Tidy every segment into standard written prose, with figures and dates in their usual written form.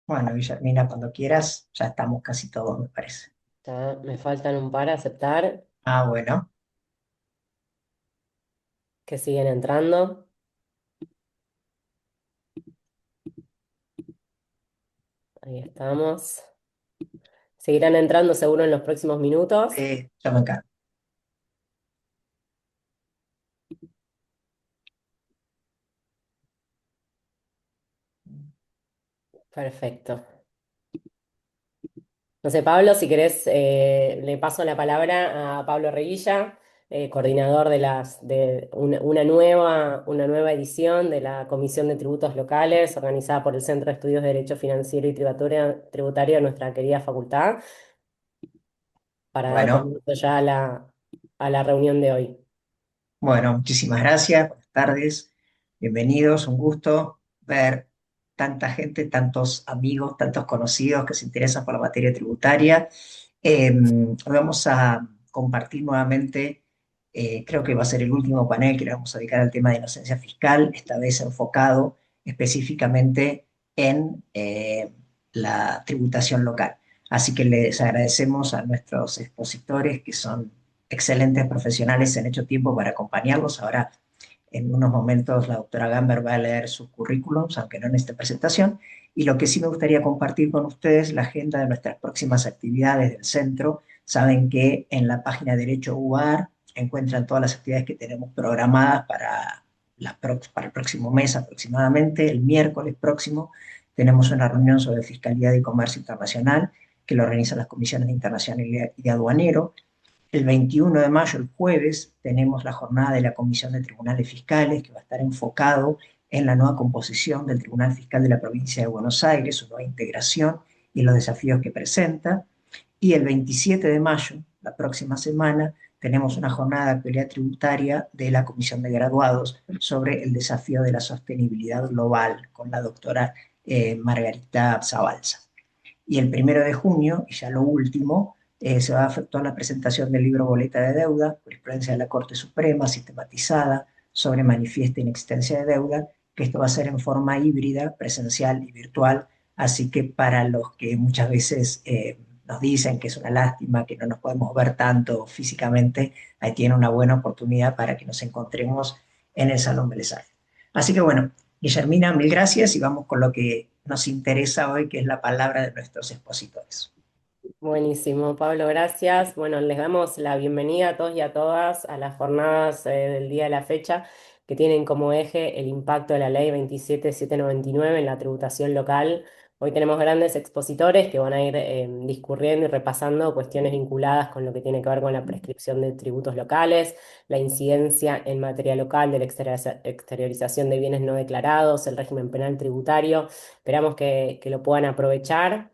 Bueno, Guillermina, cuando quieras, ya estamos casi todos, me parece. Ya me faltan un par a aceptar Ah, bueno, que siguen entrando. Ahí estamos. Seguirán entrando seguro en los próximos minutos. yo me encargo. Perfecto. No sé, Pablo, si querés, le paso la palabra a Pablo Reguilla, coordinador de una nueva edición de la Comisión de Tributos Locales, organizada por el Centro de Estudios de Derecho Financiero y Tributario de nuestra querida facultad, para dar Bueno, comienzo ya a la reunión de hoy. bueno, muchísimas gracias, buenas tardes, bienvenidos, un gusto ver tanta gente, tantos amigos, tantos conocidos que se interesan por la materia tributaria. Hoy vamos a compartir nuevamente, creo que va a ser el último panel que le vamos a dedicar al tema de inocencia fiscal, esta vez enfocado específicamente en la tributación local. Así que les agradecemos a nuestros expositores que son excelentes profesionales, se han hecho tiempo para acompañarlos. Ahora, en unos momentos, la doctora Gamber va a leer sus currículums, aunque no en esta presentación. Y lo que sí me gustaría compartir con ustedes es la agenda de nuestras próximas actividades del centro. Saben que en la página Derecho UAR encuentran todas las actividades que tenemos programadas para el próximo mes aproximadamente. El miércoles próximo tenemos una reunión sobre fiscalidad y comercio internacional que lo organizan las comisiones de internacional y de aduanero. El 21 de mayo, el jueves, tenemos la jornada de la Comisión de Tribunales Fiscales, que va a estar enfocado en la nueva composición del Tribunal Fiscal de la provincia de Buenos Aires, su nueva integración y los desafíos que presenta. Y el 27 de mayo, la próxima semana, tenemos una jornada de actualidad tributaria de la Comisión de Graduados sobre el desafío de la sostenibilidad global con la doctora Margarita Zabalza. Y el 1 de junio, y ya lo último, se va a efectuar la presentación del libro Boleta de Deuda, jurisprudencia de la Corte Suprema, sistematizada sobre manifiesta inexistencia de deuda, que esto va a ser en forma híbrida, presencial y virtual, así que para los que muchas veces nos dicen que es una lástima que no nos podemos ver tanto físicamente, ahí tiene una buena oportunidad para que nos encontremos en el Salón Belesario. Así que bueno, Guillermina, mil gracias y vamos con lo que nos interesa hoy, que es la palabra de nuestros expositores. Buenísimo, Pablo, gracias. Bueno, les damos la bienvenida a todos y a todas a las jornadas del día de la fecha que tienen como eje el impacto de la ley 27799 en la tributación local. Hoy tenemos grandes expositores que van a ir discurriendo y repasando cuestiones vinculadas con lo que tiene que ver con la prescripción de tributos locales, la incidencia en materia local de la exteriorización de bienes no declarados, el régimen penal tributario. Esperamos que lo puedan aprovechar.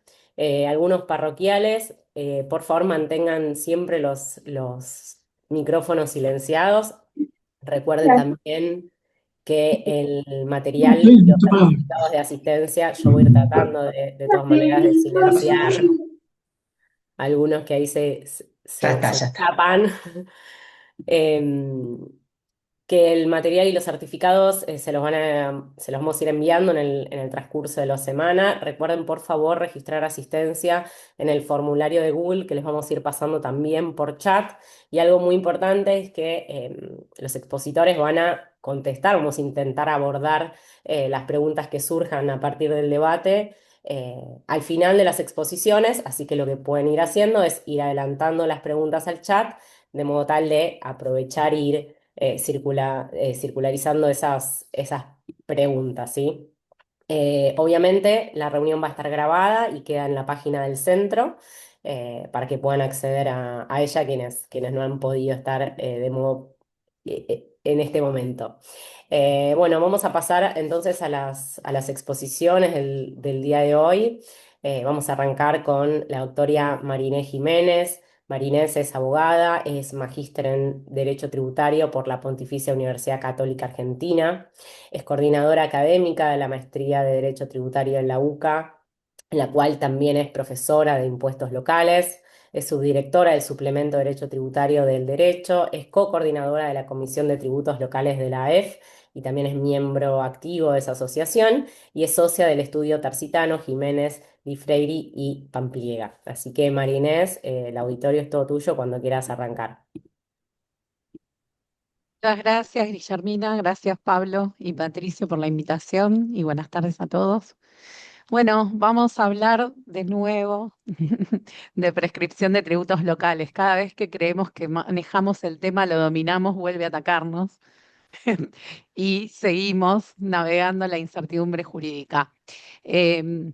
Algunos parroquiales, por favor, mantengan siempre los micrófonos silenciados. Recuerden también que el material y los certificados de asistencia, yo voy a ir tratando de todas maneras de silenciar algunos que ahí Ya se está, ya está. escapan. Em, que el material y los certificados se los vamos a ir enviando en el transcurso de la semana. Recuerden, por favor, registrar asistencia en el formulario de Google que les vamos a ir pasando también por chat. Y algo muy importante es que los expositores van a contestar, vamos a intentar abordar las preguntas que surjan a partir del debate. Al final de las exposiciones, así que lo que pueden ir haciendo es ir adelantando las preguntas al chat, de modo tal de aprovechar e ir circularizando esas preguntas, ¿sí? Obviamente la reunión va a estar grabada y queda en la página del centro para que puedan acceder a ella quienes no han podido estar en este momento. Bueno, vamos a pasar entonces a las exposiciones del día de hoy. Vamos a arrancar con la doctora Mariné Jiménez. Marinés es abogada, es magíster en Derecho Tributario por la Pontificia Universidad Católica Argentina, es coordinadora académica de la Maestría de Derecho Tributario en la UCA, en la cual también es profesora de impuestos locales, es subdirectora del Suplemento de Derecho Tributario del Derecho, es co-coordinadora de la Comisión de Tributos Locales de la AEF y también es miembro activo de esa asociación y es socia del estudio Tarsitano, Jiménez, Di Freiri y Pampliega. Así que Marinés, el auditorio es todo tuyo cuando quieras arrancar. Muchas gracias, Guillermina. Gracias, Pablo y Patricio, por la invitación y buenas tardes a todos. Bueno, vamos a hablar de nuevo de prescripción de tributos locales. Cada vez que creemos que manejamos el tema, lo dominamos, vuelve a atacarnos y seguimos navegando la incertidumbre jurídica. Em,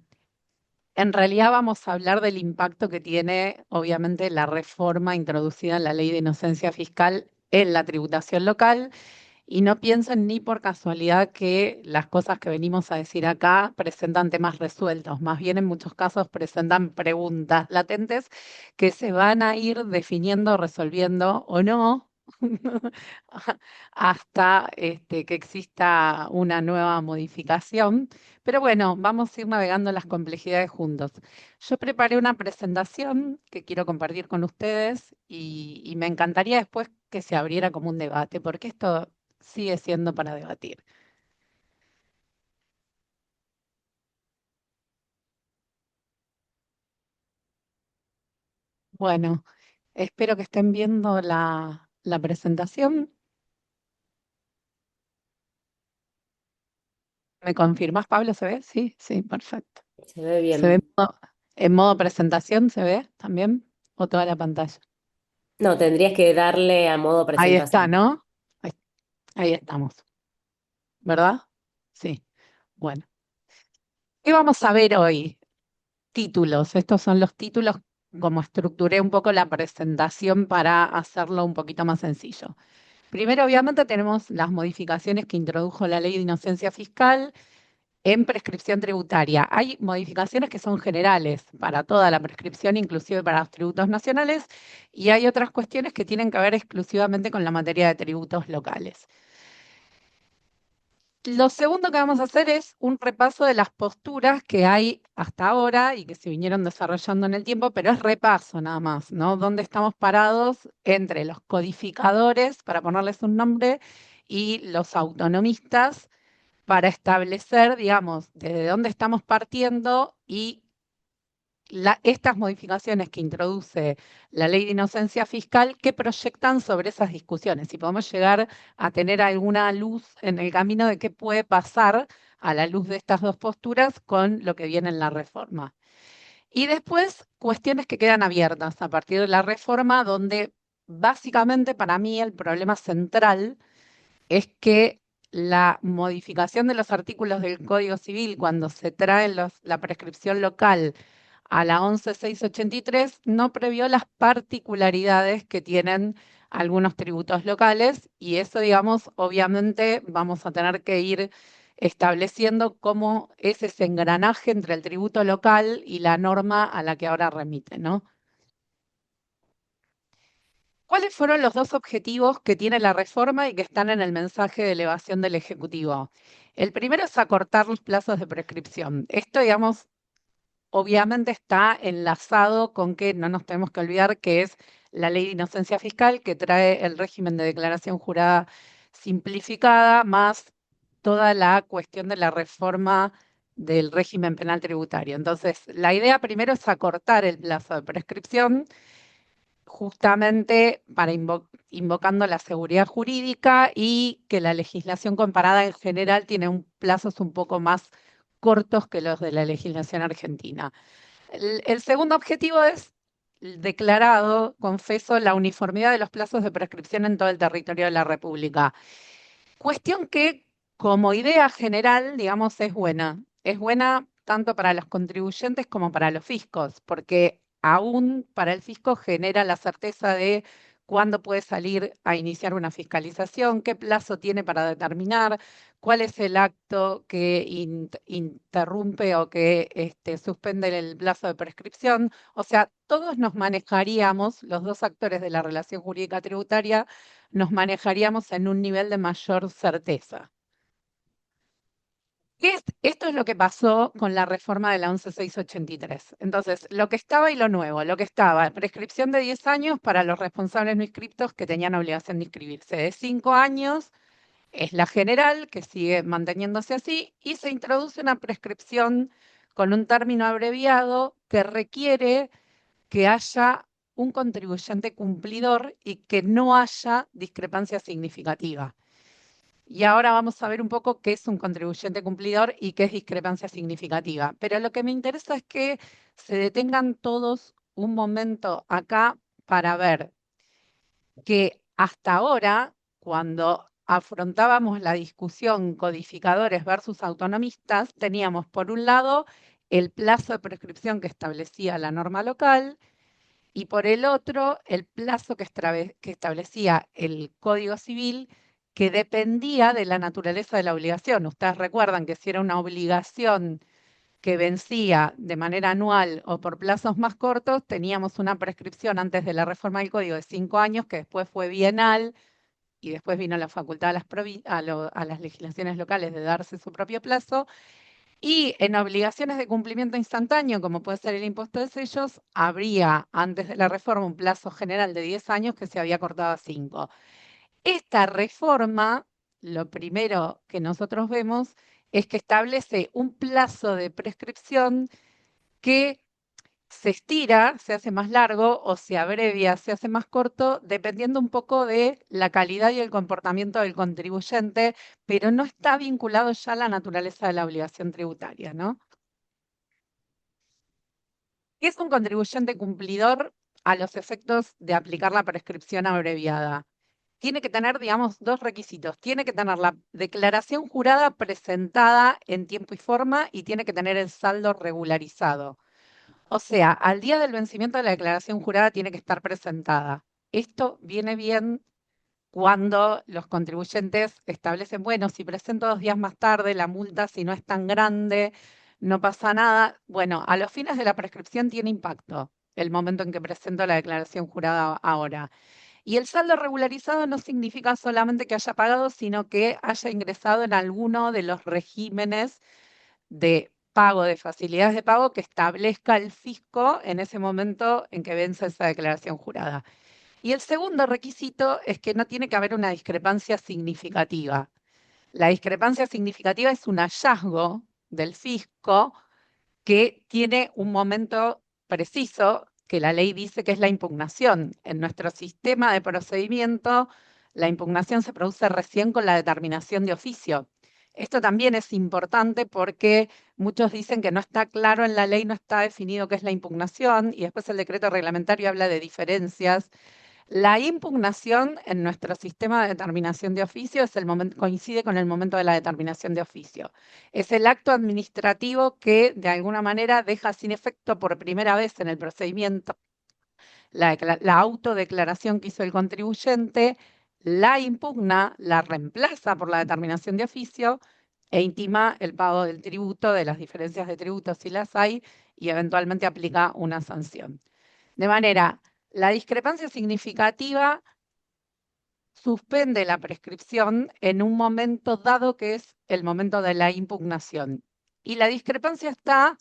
en realidad vamos a hablar del impacto que tiene, obviamente, la reforma introducida en la Ley de Inocencia Fiscal en la tributación local y no piensen ni por casualidad que las cosas que venimos a decir acá presentan temas resueltos, más bien en muchos casos presentan preguntas latentes que se van a ir definiendo, resolviendo o no hasta que exista una nueva modificación. Pero bueno, vamos a ir navegando las complejidades juntos. Yo preparé una presentación que quiero compartir con ustedes y me encantaría después que se abriera como un debate, porque esto sigue siendo para debatir. Bueno, espero que estén viendo la presentación. ¿Me confirmas, Pablo? ¿Se ve? Sí, sí, perfecto. Se ve ¿Se ve bien. en modo presentación? ¿Se ve también? ¿O toda la pantalla? No, tendrías que darle a modo Ahí está, presentación. ¿no? Ahí, ahí estamos, ¿verdad? Sí. Bueno, ¿qué vamos a ver hoy? Títulos. Estos son los títulos, como estructuré un poco la presentación para hacerlo un poquito más sencillo. Primero, obviamente, tenemos las modificaciones que introdujo la Ley de Inocencia Fiscal en prescripción tributaria. Hay modificaciones que son generales para toda la prescripción, inclusive para los tributos nacionales, y hay otras cuestiones que tienen que ver exclusivamente con la materia de tributos locales. Lo segundo que vamos a hacer es un repaso de las posturas que hay hasta ahora y que se vinieron desarrollando en el tiempo, pero es repaso nada más, ¿no? ¿Dónde estamos parados entre los codificadores, para ponerles un nombre, y los autonomistas para establecer, digamos, desde dónde estamos partiendo y estas modificaciones que introduce la Ley de Inocencia Fiscal, qué proyectan sobre esas discusiones? Si podemos llegar a tener alguna luz en el camino de qué puede pasar a la luz de estas dos posturas con lo que viene en la reforma. Y después, cuestiones que quedan abiertas a partir de la reforma, donde básicamente para mí el problema central es que la modificación de los artículos del Código Civil cuando se trae la prescripción local a la 11.683 no previó las particularidades que tienen algunos tributos locales y eso, digamos, obviamente vamos a tener que ir estableciendo cómo es ese engranaje entre el tributo local y la norma a la que ahora remite, ¿no? ¿Cuáles fueron los dos objetivos que tiene la reforma y que están en el mensaje de elevación del Ejecutivo? El primero es acortar los plazos de prescripción. Esto, digamos, obviamente está enlazado con que no nos tenemos que olvidar que es la ley de inocencia fiscal que trae el régimen de declaración jurada simplificada, más toda la cuestión de la reforma del régimen penal tributario. Entonces, la idea primero es acortar el plazo de prescripción justamente para invocando la seguridad jurídica y que la legislación comparada en general tiene plazos un poco más cortos que los de la legislación argentina. El segundo objetivo es declarado, confeso, la uniformidad de los plazos de prescripción en todo el territorio de la República. Cuestión que, como idea general, digamos, es buena. Es buena tanto para los contribuyentes como para los fiscos, porque aún para el fisco genera la certeza de cuándo puede salir a iniciar una fiscalización, qué plazo tiene para determinar, cuál es el acto que interrumpe o que suspende el plazo de prescripción. O sea, todos nos manejaríamos, los dos actores de la relación jurídica tributaria, nos manejaríamos en un nivel de mayor certeza. Esto es lo que pasó con la reforma de la 11.683. Entonces, lo que estaba y lo nuevo, lo que estaba, prescripción de 10 años para los responsables no inscriptos que tenían obligación de inscribirse, de 5 años es la general, que sigue manteniéndose así, y se introduce una prescripción con un término abreviado que requiere que haya un contribuyente cumplidor y que no haya discrepancia significativa. Y ahora vamos a ver un poco qué es un contribuyente cumplidor y qué es discrepancia significativa. Pero lo que me interesa es que se detengan todos un momento acá para ver que hasta ahora, cuando afrontábamos la discusión codificadores versus autonomistas, teníamos por un lado el plazo de prescripción que establecía la norma local y por el otro el plazo que establecía el Código Civil, que dependía de la naturaleza de la obligación. Ustedes recuerdan que si era una obligación que vencía de manera anual o por plazos más cortos, teníamos una prescripción antes de la reforma del Código de 5 años, que después fue bienal, y después vino la facultad a las legislaciones locales de darse su propio plazo. Y en obligaciones de cumplimiento instantáneo, como puede ser el impuesto de sellos, habría antes de la reforma un plazo general de 10 años que se había cortado a 5. Esta reforma, lo primero que nosotros vemos es que establece un plazo de prescripción que se estira, se hace más largo o se abrevia, se hace más corto, dependiendo un poco de la calidad y el comportamiento del contribuyente, pero no está vinculado ya a la naturaleza de la obligación tributaria, ¿no? ¿Qué es un contribuyente cumplidor a los efectos de aplicar la prescripción abreviada? Tiene que tener, digamos, dos requisitos. Tiene que tener la declaración jurada presentada en tiempo y forma y tiene que tener el saldo regularizado. O sea, al día del vencimiento de la declaración jurada tiene que estar presentada. Esto viene bien cuando los contribuyentes establecen, bueno, si presento 2 días más tarde, la multa, si no es tan grande, no pasa nada. Bueno, a los fines de la prescripción tiene impacto el momento en que presento la declaración jurada ahora. Y el saldo regularizado no significa solamente que haya pagado, sino que haya ingresado en alguno de los regímenes de pago, de facilidades de pago que establezca el fisco en ese momento en que vence esa declaración jurada. Y el segundo requisito es que no tiene que haber una discrepancia significativa. La discrepancia significativa es un hallazgo del fisco que tiene un momento preciso que la ley dice que es la impugnación. En nuestro sistema de procedimiento, la impugnación se produce recién con la determinación de oficio. Esto también es importante porque muchos dicen que no está claro en la ley, no está definido qué es la impugnación y después el decreto reglamentario habla de diferencias. La impugnación en nuestro sistema de determinación de oficio es el momento, coincide con el momento de la determinación de oficio. Es el acto administrativo que de alguna manera deja sin efecto por primera vez en el procedimiento la autodeclaración que hizo el contribuyente, la impugna, la reemplaza por la determinación de oficio e intima el pago del tributo, de las diferencias de tributo si las hay, y eventualmente aplica una sanción. De manera, la discrepancia significativa suspende la prescripción en un momento dado que es el momento de la impugnación. Y la discrepancia está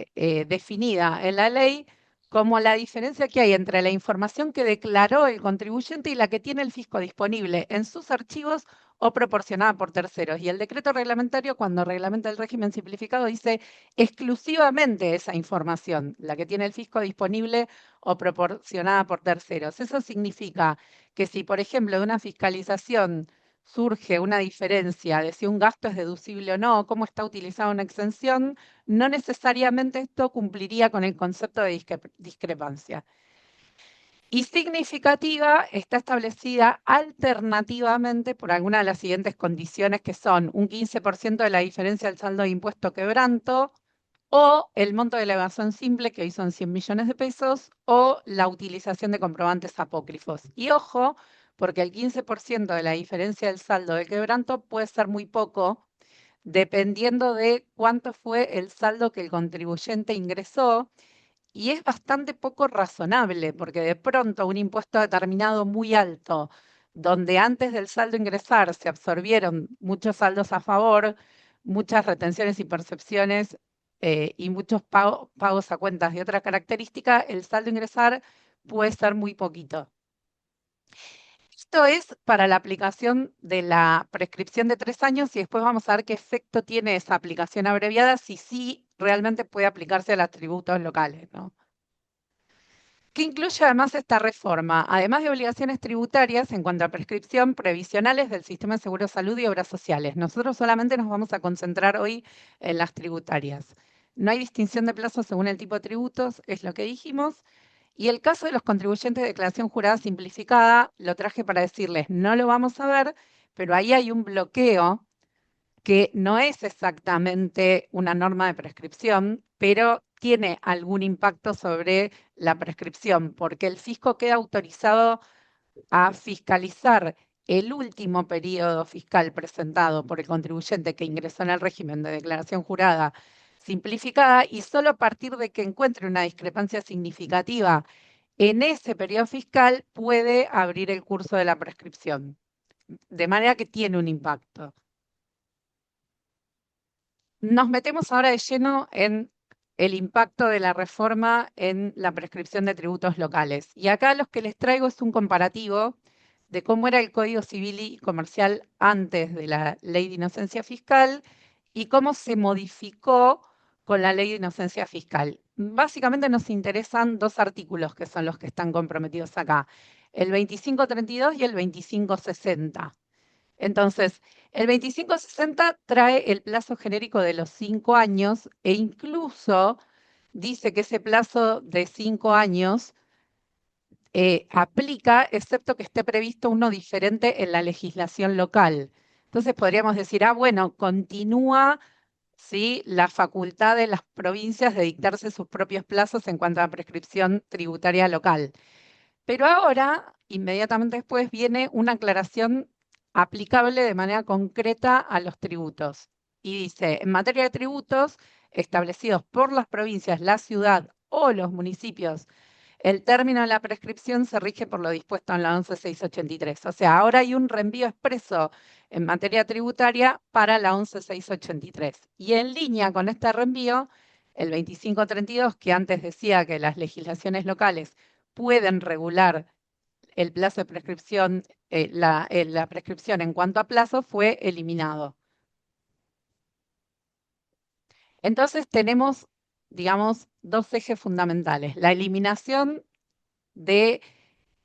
definida en la ley como la diferencia que hay entre la información que declaró el contribuyente y la que tiene el fisco disponible en sus archivos o proporcionada por terceros. Y el decreto reglamentario, cuando reglamenta el régimen simplificado, dice exclusivamente esa información, la que tiene el fisco disponible o proporcionada por terceros. Eso significa que si, por ejemplo, de una fiscalización surge una diferencia de si un gasto es deducible o no, cómo está utilizada una exención, no necesariamente esto cumpliría con el concepto de discrepancia. Y significativa está establecida alternativamente por alguna de las siguientes condiciones que son un 15% de la diferencia del saldo de impuesto quebranto, o el monto de la evasión simple, que hoy son 100 millones de pesos, o la utilización de comprobantes apócrifos. Y ojo, porque el 15% de la diferencia del saldo de quebranto puede ser muy poco, dependiendo de cuánto fue el saldo que el contribuyente ingresó, y es bastante poco razonable, porque de pronto un impuesto determinado muy alto, donde antes del saldo ingresar se absorbieron muchos saldos a favor, muchas retenciones y percepciones y muchos pagos a cuentas de otra característica, el saldo ingresar puede ser muy poquito. Esto es para la aplicación de la prescripción de 3 años y después vamos a ver qué efecto tiene esa aplicación abreviada, si sí realmente puede aplicarse a los tributos locales, ¿no? ¿Qué incluye además esta reforma? Además de obligaciones tributarias en cuanto a prescripción, previsionales del sistema de seguro de salud y obras sociales. Nosotros solamente nos vamos a concentrar hoy en las tributarias. No hay distinción de plazos según el tipo de tributos, es lo que dijimos. Y el caso de los contribuyentes de declaración jurada simplificada, lo traje para decirles, no lo vamos a ver, pero ahí hay un bloqueo que no es exactamente una norma de prescripción, pero tiene algún impacto sobre la prescripción, porque el fisco queda autorizado a fiscalizar el último periodo fiscal presentado por el contribuyente que ingresó en el régimen de declaración jurada simplificada y solo a partir de que encuentre una discrepancia significativa en ese periodo fiscal puede abrir el curso de la prescripción, de manera que tiene un impacto. Nos metemos ahora de lleno en el impacto de la reforma en la prescripción de tributos locales. Y acá lo que les traigo es un comparativo de cómo era el Código Civil y Comercial antes de la Ley de Inocencia Fiscal y cómo se modificó con la Ley de Inocencia Fiscal. Básicamente nos interesan dos artículos que son los que están comprometidos acá, el 2532 y el 2560. Entonces, el 2560 trae el plazo genérico de los 5 años e incluso dice que ese plazo de 5 años aplica, excepto que esté previsto uno diferente en la legislación local. Entonces podríamos decir, bueno, continúa, ¿sí?, la facultad de las provincias de dictarse sus propios plazos en cuanto a la prescripción tributaria local. Pero ahora, inmediatamente después, viene una aclaración aplicable de manera concreta a los tributos. Y dice, en materia de tributos establecidos por las provincias, la ciudad o los municipios, el término de la prescripción se rige por lo dispuesto en la 11683. O sea, ahora hay un reenvío expreso en materia tributaria para la 11683. Y en línea con este reenvío, el 2532, que antes decía que las legislaciones locales pueden regular el plazo de prescripción, la prescripción en cuanto a plazo, fue eliminado. Entonces tenemos, digamos, dos ejes fundamentales. La eliminación de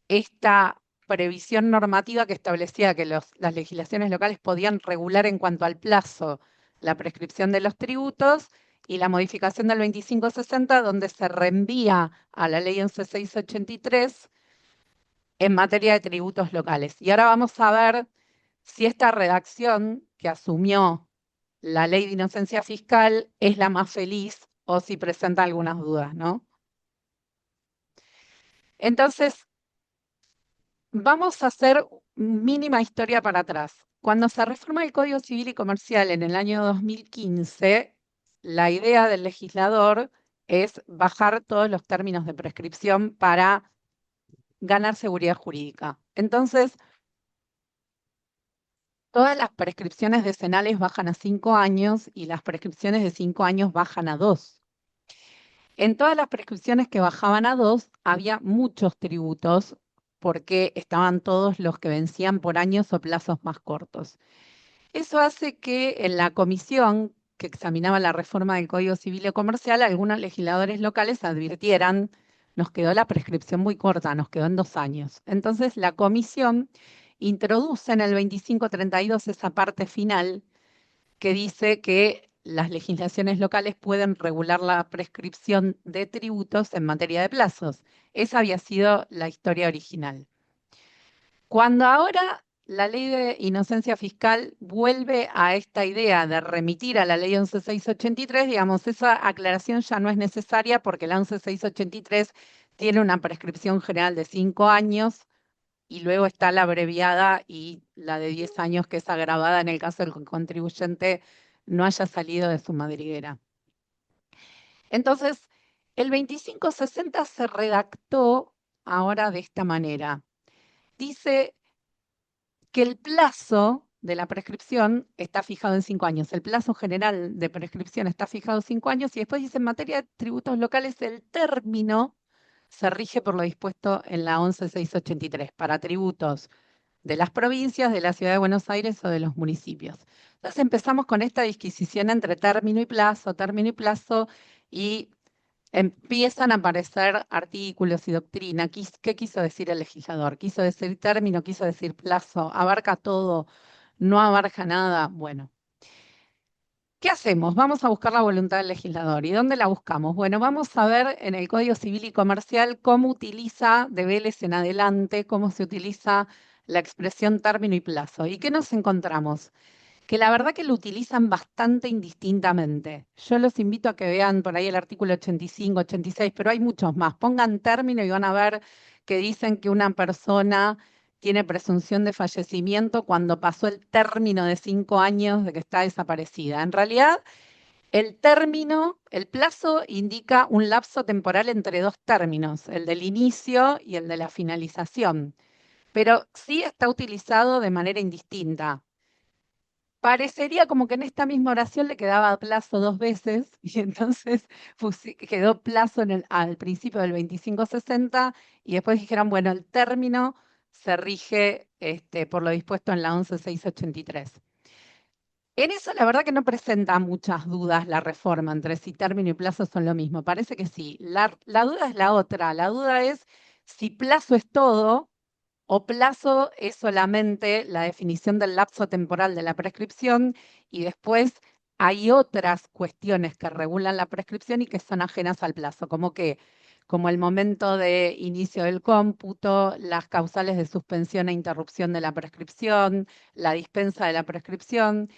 esta previsión normativa que establecía que las legislaciones locales podían regular en cuanto al plazo la prescripción de los tributos y la modificación del 2560, donde se reenvía a la ley 11683 en materia de tributos locales. Y ahora vamos a ver si esta redacción que asumió la ley de inocencia fiscal es la más feliz o si presenta algunas dudas, ¿no? Entonces, vamos a hacer mínima historia para atrás. Cuando se reforma el Código Civil y Comercial en el año 2015, la idea del legislador es bajar todos los términos de prescripción para ganar seguridad jurídica. Entonces, todas las prescripciones decenales bajan a 5 años y las prescripciones de 5 años bajan a 2. En todas las prescripciones que bajaban a 2 había muchos tributos porque estaban todos los que vencían por años o plazos más cortos. Eso hace que en la comisión que examinaba la reforma del Código Civil y Comercial, algunos legisladores locales advirtieran, nos quedó la prescripción muy corta, nos quedó en 2 años. Entonces la comisión introduce en el 2532 esa parte final que dice que las legislaciones locales pueden regular la prescripción de tributos en materia de plazos. Esa había sido la historia original. Cuando ahora la ley de inocencia fiscal vuelve a esta idea de remitir a la ley 11683, digamos, esa aclaración ya no es necesaria porque la 11683 tiene una prescripción general de 5 años y luego está la abreviada y la de 10 años que es agravada en el caso del contribuyente no haya salido de su madriguera. Entonces, el 2560 se redactó ahora de esta manera. Dice que el plazo de la prescripción está fijado en 5 años. El plazo general de prescripción está fijado en 5 años y después dice en materia de tributos locales el término se rige por lo dispuesto en la 11683 para tributos de las provincias, de la ciudad de Buenos Aires o de los municipios. Entonces empezamos con esta disquisición entre término y plazo, y empiezan a aparecer artículos y doctrina. ¿Qué quiso decir el legislador? ¿Quiso decir término? ¿Quiso decir plazo? ¿Abarca todo? ¿No abarca nada? Bueno, ¿qué hacemos? Vamos a buscar la voluntad del legislador. ¿Y dónde la buscamos? Bueno, vamos a ver en el Código Civil y Comercial cómo utiliza de Vélez en adelante, cómo se utiliza la expresión término y plazo. ¿Y qué nos encontramos? Que la verdad que lo utilizan bastante indistintamente. Yo los invito a que vean por ahí el artículo 85, 86, pero hay muchos más. Pongan término y van a ver que dicen que una persona tiene presunción de fallecimiento cuando pasó el término de 5 años de que está desaparecida. En realidad, el término, el plazo indica un lapso temporal entre dos términos, el del inicio y el de la finalización, pero sí está utilizado de manera indistinta. Parecería como que en esta misma oración le quedaba plazo 2 veces y entonces quedó plazo al principio del 2560 y después dijeron, bueno, el término se rige por lo dispuesto en la 11683. En eso la verdad que no presenta muchas dudas la reforma entre si término y plazo son lo mismo. Parece que sí. La duda es la otra. La duda es si plazo es todo o plazo es solamente la definición del lapso temporal de la prescripción y después hay otras cuestiones que regulan la prescripción y que son ajenas al plazo, como el momento de inicio del cómputo, las causales de suspensión e interrupción de la prescripción, la dispensa de la prescripción.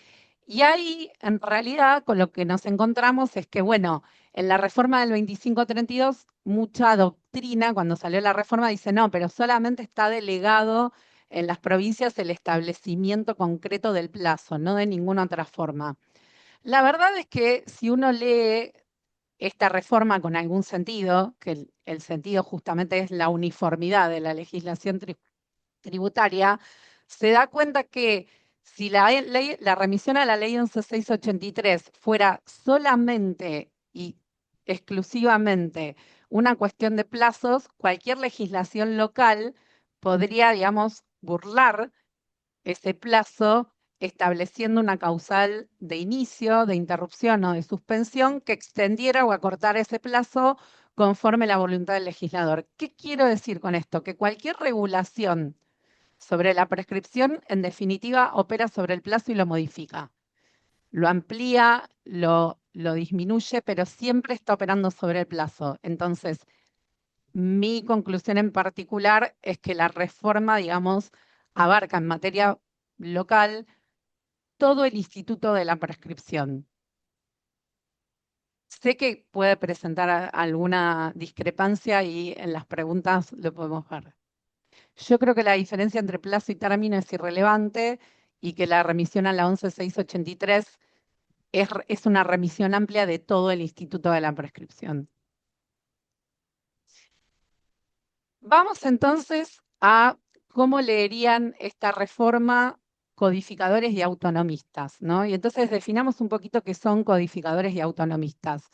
Y ahí, en realidad, con lo que nos encontramos es que, bueno, en la reforma del 2532, mucha doctrina, cuando salió la reforma, dice, no, pero solamente está delegado en las provincias el establecimiento concreto del plazo, no de ninguna otra forma. La verdad es que si uno lee esta reforma con algún sentido, que el sentido justamente es la uniformidad de la legislación tributaria, se da cuenta que si la remisión a la ley 11683 fuera solamente y exclusivamente una cuestión de plazos, cualquier legislación local podría, digamos, burlar ese plazo estableciendo una causal de inicio, de interrupción o de suspensión que extendiera o acortara ese plazo conforme la voluntad del legislador. ¿Qué quiero decir con esto? Que cualquier regulación sobre la prescripción, en definitiva, opera sobre el plazo y lo modifica. Lo amplía, lo disminuye, pero siempre está operando sobre el plazo. Entonces, mi conclusión en particular es que la reforma, digamos, abarca en materia local todo el instituto de la prescripción. Sé que puede presentar alguna discrepancia y en las preguntas lo podemos ver. Yo creo que la diferencia entre plazo y término es irrelevante y que la remisión a la 11683 es una remisión amplia de todo el instituto de la prescripción. Vamos entonces a cómo leerían esta reforma codificadores y autonomistas, ¿no? Y entonces definamos un poquito qué son codificadores y autonomistas.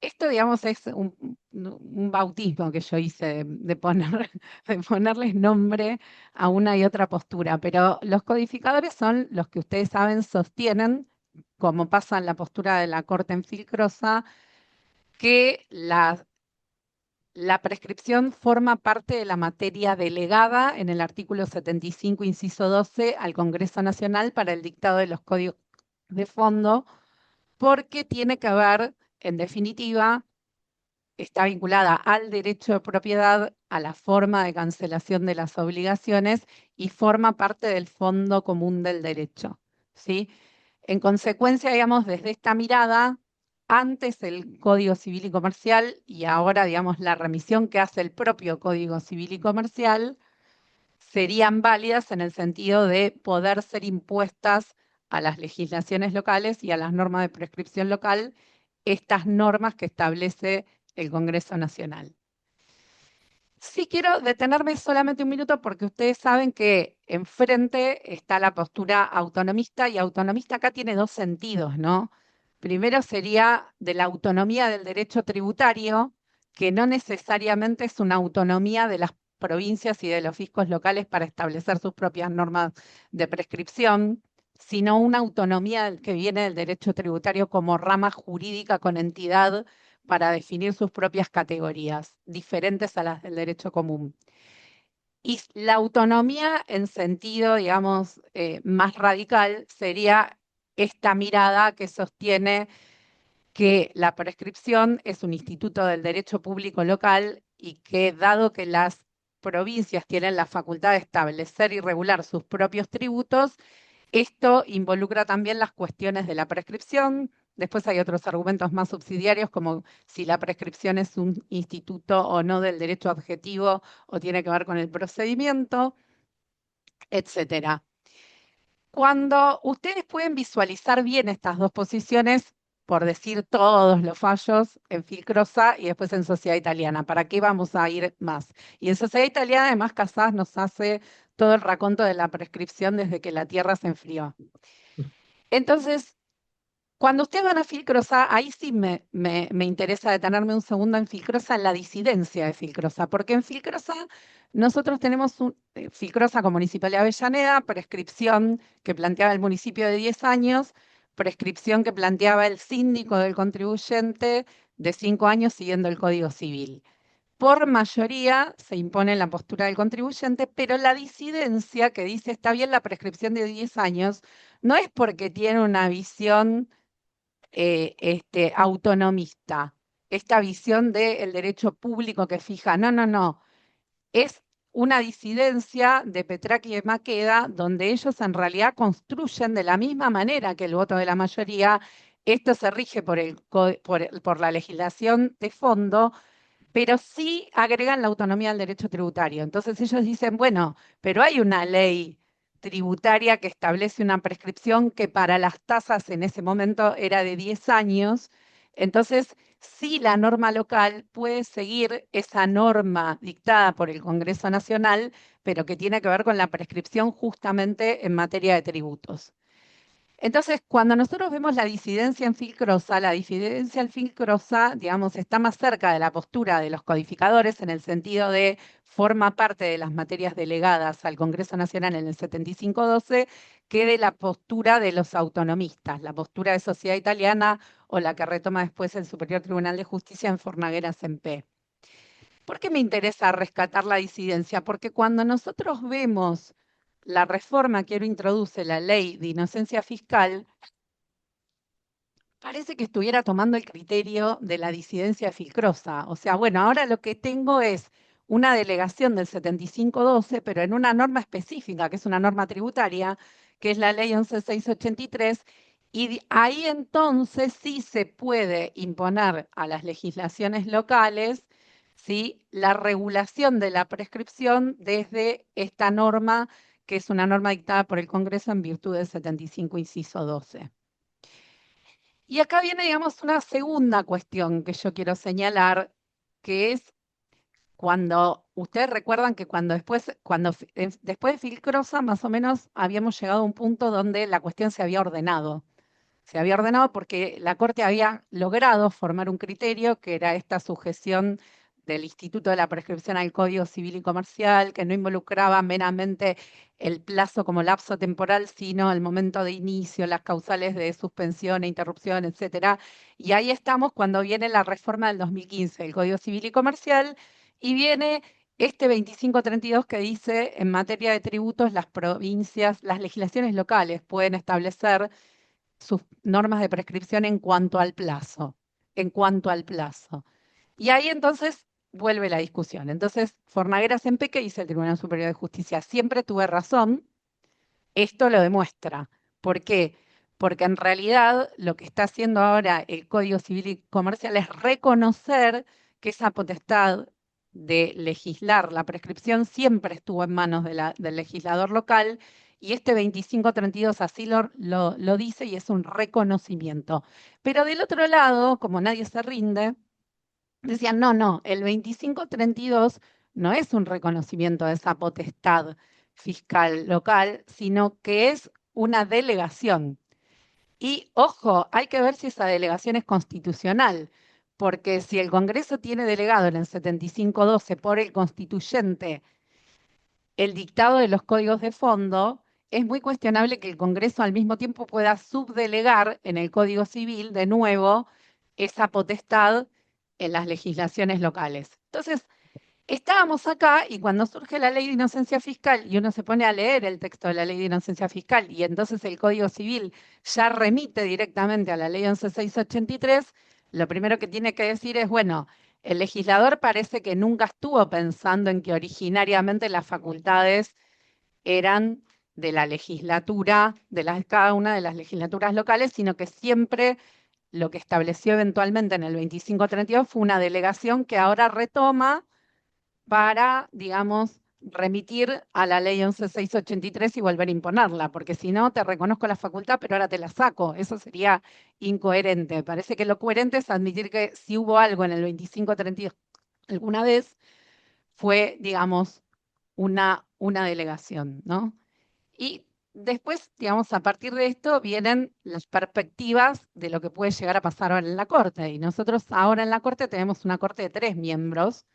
Esto, digamos, es un bautismo que yo hice de ponerles nombre a una y otra postura, pero los codificadores son los que ustedes saben sostienen, como pasa en la postura de la Corte en Filcrosa, que la prescripción forma parte de la materia delegada en el artículo 75, inciso 12, al Congreso Nacional para el dictado de los códigos de fondo, porque tiene que ver, en definitiva, está vinculada al derecho de propiedad, a la forma de cancelación de las obligaciones y forma parte del fondo común del derecho, ¿sí? En consecuencia, digamos, desde esta mirada, antes el Código Civil y Comercial y ahora, digamos, la remisión que hace el propio Código Civil y Comercial serían válidas en el sentido de poder ser impuestas a las legislaciones locales y a las normas de prescripción local estas normas que establece el Congreso Nacional. Sí quiero detenerme solamente un minuto porque ustedes saben que enfrente está la postura autonomista y autonomista acá tiene dos sentidos, ¿no? Primero sería de la autonomía del derecho tributario, que no necesariamente es una autonomía de las provincias y de los fiscos locales para establecer sus propias normas de prescripción, sino una autonomía que viene del derecho tributario como rama jurídica con entidad para definir sus propias categorías, diferentes a las del derecho común. Y la autonomía en sentido, digamos, más radical sería esta mirada que sostiene que la prescripción es un instituto del derecho público local y que dado que las provincias tienen la facultad de establecer y regular sus propios tributos, esto involucra también las cuestiones de la prescripción. Después hay otros argumentos más subsidiarios, como si la prescripción es un instituto o no del derecho objetivo o tiene que ver con el procedimiento, etcétera. Cuando ustedes pueden visualizar bien estas dos posiciones, por decir todos los fallos en Filcrosa y después en Sociedad Italiana, ¿para qué vamos a ir más? Y en Sociedad Italiana, además, Casas nos hace todo el raconto de la prescripción desde que la Tierra se enfrió. Entonces, cuando ustedes van a Filcrosa, ahí sí me interesa detenerme un segundo en Filcrosa, en la disidencia de Filcrosa, porque en Filcrosa nosotros tenemos Filcrosa con Municipalidad de Avellaneda, prescripción que planteaba el municipio de 10 años, prescripción que planteaba el síndico del contribuyente de 5 años siguiendo el Código Civil. Por mayoría se impone la postura del contribuyente, pero la disidencia que dice está bien la prescripción de 10 años, no es porque tiene una visión autonomista, esta visión del derecho público que fija. No, no, no. Es una disidencia de Petrarca y de Maqueda, donde ellos en realidad construyen de la misma manera que el voto de la mayoría. Esto se rige por la legislación de fondo, pero sí agregan la autonomía del derecho tributario. Entonces ellos dicen, bueno, pero hay una ley tributaria que establece una prescripción que para las tasas en ese momento era de 10 años. Entonces, sí, la norma local puede seguir esa norma dictada por el Congreso Nacional, pero que tiene que ver con la prescripción justamente en materia de tributos. Entonces, cuando nosotros vemos la disidencia en Filcrosa, la disidencia en Filcrosa, digamos, está más cerca de la postura de los codificadores en el sentido de forma parte de las materias delegadas al Congreso Nacional en el 7512 que de la postura de los autonomistas, la postura de Sociedad Italiana o la que retoma después el Superior Tribunal de Justicia en Fornaguera Sempe. ¿Por qué me interesa rescatar la disidencia? Porque cuando nosotros vemos la reforma que ahora introduce la ley de inocencia fiscal, parece que estuviera tomando el criterio de la disidencia filcrosa. O sea, bueno, ahora lo que tengo es una delegación del 7512, pero en una norma específica, que es una norma tributaria, que es la ley 11683, y ahí entonces sí se puede imponer a las legislaciones locales, ¿sí?, la regulación de la prescripción desde esta norma, que es una norma dictada por el Congreso en virtud del 75, inciso 12. Y acá viene, digamos, una segunda cuestión que yo quiero señalar, que es cuando ustedes recuerdan que después de Filcrosa, más o menos habíamos llegado a un punto donde la cuestión se había ordenado. Se había ordenado porque la Corte había logrado formar un criterio que era esta sujeción del Instituto de la Prescripción al Código Civil y Comercial, que no involucraba meramente el plazo como lapso temporal, sino el momento de inicio, las causales de suspensión e interrupción, etcétera. Y ahí estamos cuando viene la reforma del 2015 del Código Civil y Comercial y viene este 2532 que dice en materia de tributos las provincias, las legislaciones locales pueden establecer sus normas de prescripción en cuanto al plazo, en cuanto al plazo. Y ahí entonces vuelve la discusión. Entonces, Fornaguera Sempe, que dice el Tribunal Superior de Justicia, siempre tuve razón, esto lo demuestra. ¿Por qué? Porque en realidad lo que está haciendo ahora el Código Civil y Comercial es reconocer que esa potestad de legislar la prescripción siempre estuvo en manos del legislador local y este 2532 así lo dice y es un reconocimiento. Pero del otro lado, como nadie se rinde, decían, no, no, el 2532 no es un reconocimiento de esa potestad fiscal local, sino que es una delegación. Y ojo, hay que ver si esa delegación es constitucional, porque si el Congreso tiene delegado en el 7512 por el constituyente el dictado de los códigos de fondo, es muy cuestionable que el Congreso al mismo tiempo pueda subdelegar en el Código Civil de nuevo esa potestad en las legislaciones locales. Entonces, estábamos acá y cuando surge la ley de inocencia fiscal y uno se pone a leer el texto de la ley de inocencia fiscal y entonces el Código Civil ya remite directamente a la ley 11.683, lo primero que tiene que decir es, bueno, el legislador parece que nunca estuvo pensando en que originariamente las facultades eran de la legislatura, cada una de las legislaturas locales, sino que siempre lo que estableció eventualmente en el 2532 fue una delegación que ahora retoma para, digamos, remitir a la ley 11.683 y volver a imponerla, porque si no, te reconozco la facultad, pero ahora te la saco. Eso sería incoherente. Parece que lo coherente es admitir que si hubo algo en el 2532 alguna vez, fue, digamos, una delegación, ¿no? Y después, digamos, a partir de esto vienen las perspectivas de lo que puede llegar a pasar ahora en la Corte. Y nosotros ahora en la Corte tenemos una Corte de 3 miembros,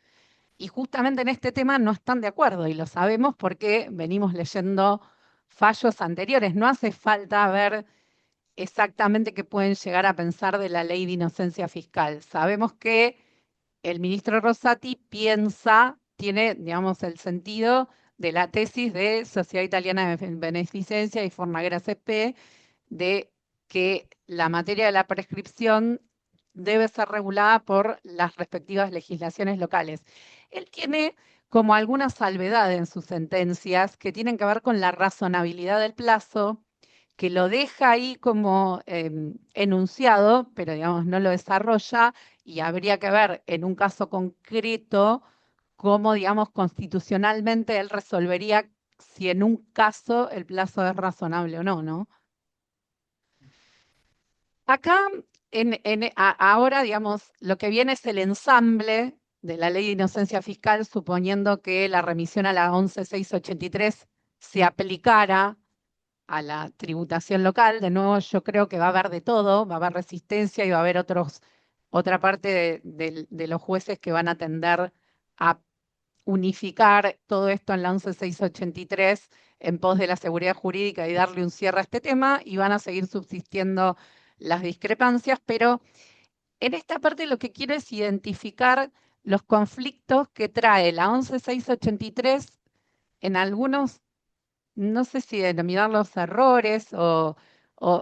y justamente en este tema no están de acuerdo y lo sabemos porque venimos leyendo fallos anteriores. No hace falta ver exactamente qué pueden llegar a pensar de la ley de inocencia fiscal. Sabemos que el ministro Rosati tiene, digamos, el sentido de la tesis de Sociedad Italiana de Beneficencia y Fornaguera CP, de que la materia de la prescripción debe ser regulada por las respectivas legislaciones locales. Él tiene como alguna salvedad en sus sentencias que tienen que ver con la razonabilidad del plazo, que lo deja ahí como enunciado, pero digamos no lo desarrolla, y habría que ver en un caso concreto cómo, digamos, constitucionalmente él resolvería si en un caso el plazo es razonable o no, ¿no? Acá, ahora, digamos, lo que viene es el ensamble de la ley de inocencia fiscal, suponiendo que la remisión a la 11.683 se aplicara a la tributación local. De nuevo, yo creo que va a haber de todo, va a haber resistencia y va a haber otra parte de los jueces que van a tender a unificar todo esto en la 11.683 en pos de la seguridad jurídica y darle un cierre a este tema, y van a seguir subsistiendo las discrepancias, pero en esta parte lo que quiero es identificar los conflictos que trae la 11.683 en algunos, no sé si denominarlos errores o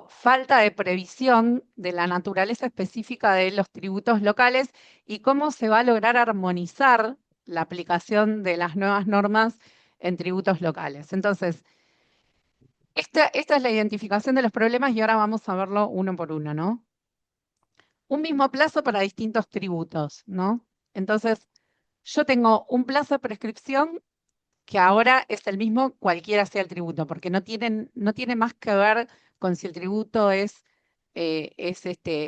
falta de previsión de la naturaleza específica de los tributos locales y cómo se va a lograr armonizar la aplicación de las nuevas normas en tributos locales. Entonces, esta es la identificación de los problemas y ahora vamos a verlo uno por uno, ¿no? Un mismo plazo para distintos tributos, ¿no? Entonces, yo tengo un plazo de prescripción que ahora es el mismo cualquiera sea el tributo, porque no tiene más que ver con si el tributo es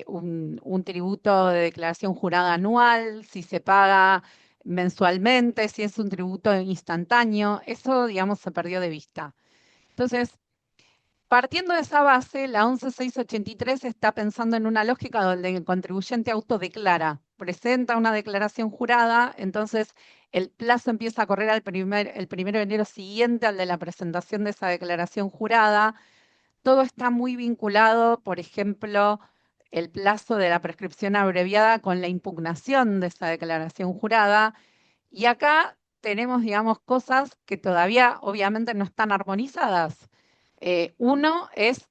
un tributo de declaración jurada anual, si se paga mensualmente, si es un tributo instantáneo, eso, digamos, se perdió de vista. Entonces, partiendo de esa base, la 11.683 está pensando en una lógica donde el contribuyente autodeclara, presenta una declaración jurada, entonces el plazo empieza a correr el 1 de enero siguiente al de la presentación de esa declaración jurada. Todo está muy vinculado, por ejemplo, el plazo de la prescripción abreviada con la impugnación de esa declaración jurada. Y acá tenemos, digamos, cosas que todavía obviamente no están armonizadas. Uno es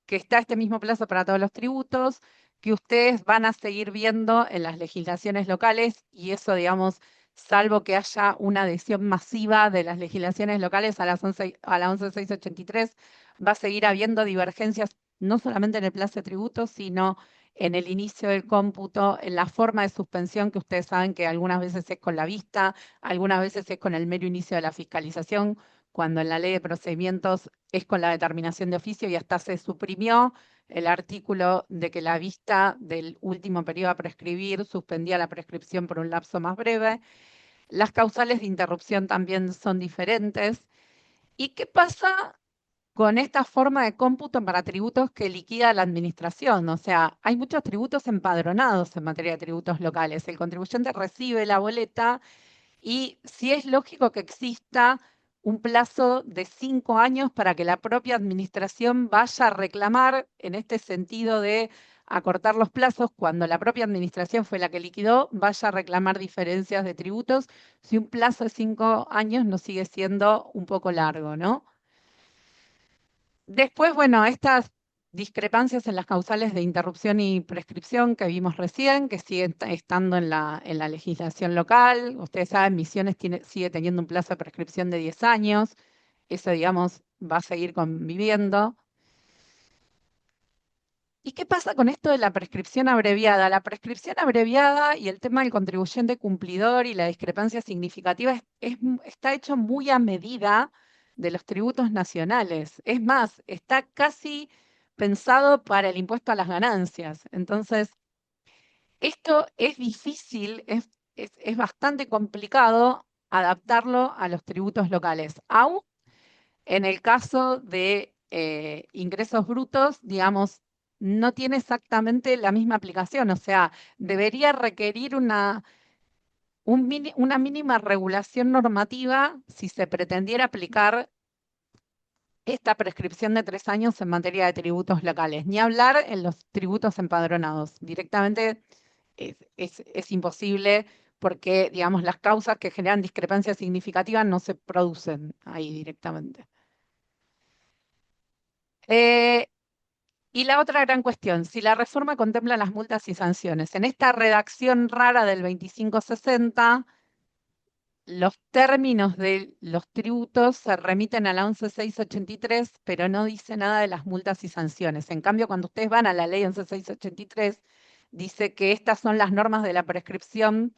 que está este mismo plazo para todos los tributos, que ustedes van a seguir viendo en las legislaciones locales, y eso, digamos, salvo que haya una adhesión masiva de las legislaciones locales a la 11.683, va a seguir habiendo divergencias no solamente en el plazo de tributos, sino en el inicio del cómputo, en la forma de suspensión, que ustedes saben que algunas veces es con la vista, algunas veces es con el mero inicio de la fiscalización, cuando en la ley de procedimientos es con la determinación de oficio, y hasta se suprimió el artículo de que la vista del último periodo a prescribir suspendía la prescripción por un lapso más breve. Las causales de interrupción también son diferentes. ¿Y qué pasa con esta forma de cómputo para tributos que liquida la administración. O sea, hay muchos tributos empadronados en materia de tributos locales. El contribuyente recibe la boleta y sí es lógico que exista un plazo de 5 años para que la propia administración vaya a reclamar, en este sentido de acortar los plazos, cuando la propia administración fue la que liquidó, vaya a reclamar diferencias de tributos, si un plazo de 5 años no sigue siendo un poco largo, ¿no? Después, bueno, estas discrepancias en las causales de interrupción y prescripción que vimos recién, que siguen estando en la legislación local. Ustedes saben, Misiones sigue teniendo un plazo de prescripción de 10 años. Eso, digamos, va a seguir conviviendo. ¿Y qué pasa con esto de la prescripción abreviada? La prescripción abreviada y el tema del contribuyente cumplidor y la discrepancia significativa está hecho muy a medida de los tributos nacionales. Es más, está casi pensado para el impuesto a las ganancias. Entonces, esto es difícil, es bastante complicado adaptarlo a los tributos locales. Aún en el caso de ingresos brutos, digamos, no tiene exactamente la misma aplicación, o sea, debería requerir una mínima regulación normativa si se pretendiera aplicar esta prescripción de 3 años en materia de tributos locales, ni hablar en los tributos empadronados. Directamente es imposible porque, digamos, las causas que generan discrepancias significativas no se producen ahí directamente. Eh, Y la otra gran cuestión, si la reforma contempla las multas y sanciones. En esta redacción rara del 2560, los términos de los tributos se remiten a la 11683, pero no dice nada de las multas y sanciones. En cambio, cuando ustedes van a la ley 11683, dice que estas son las normas de la prescripción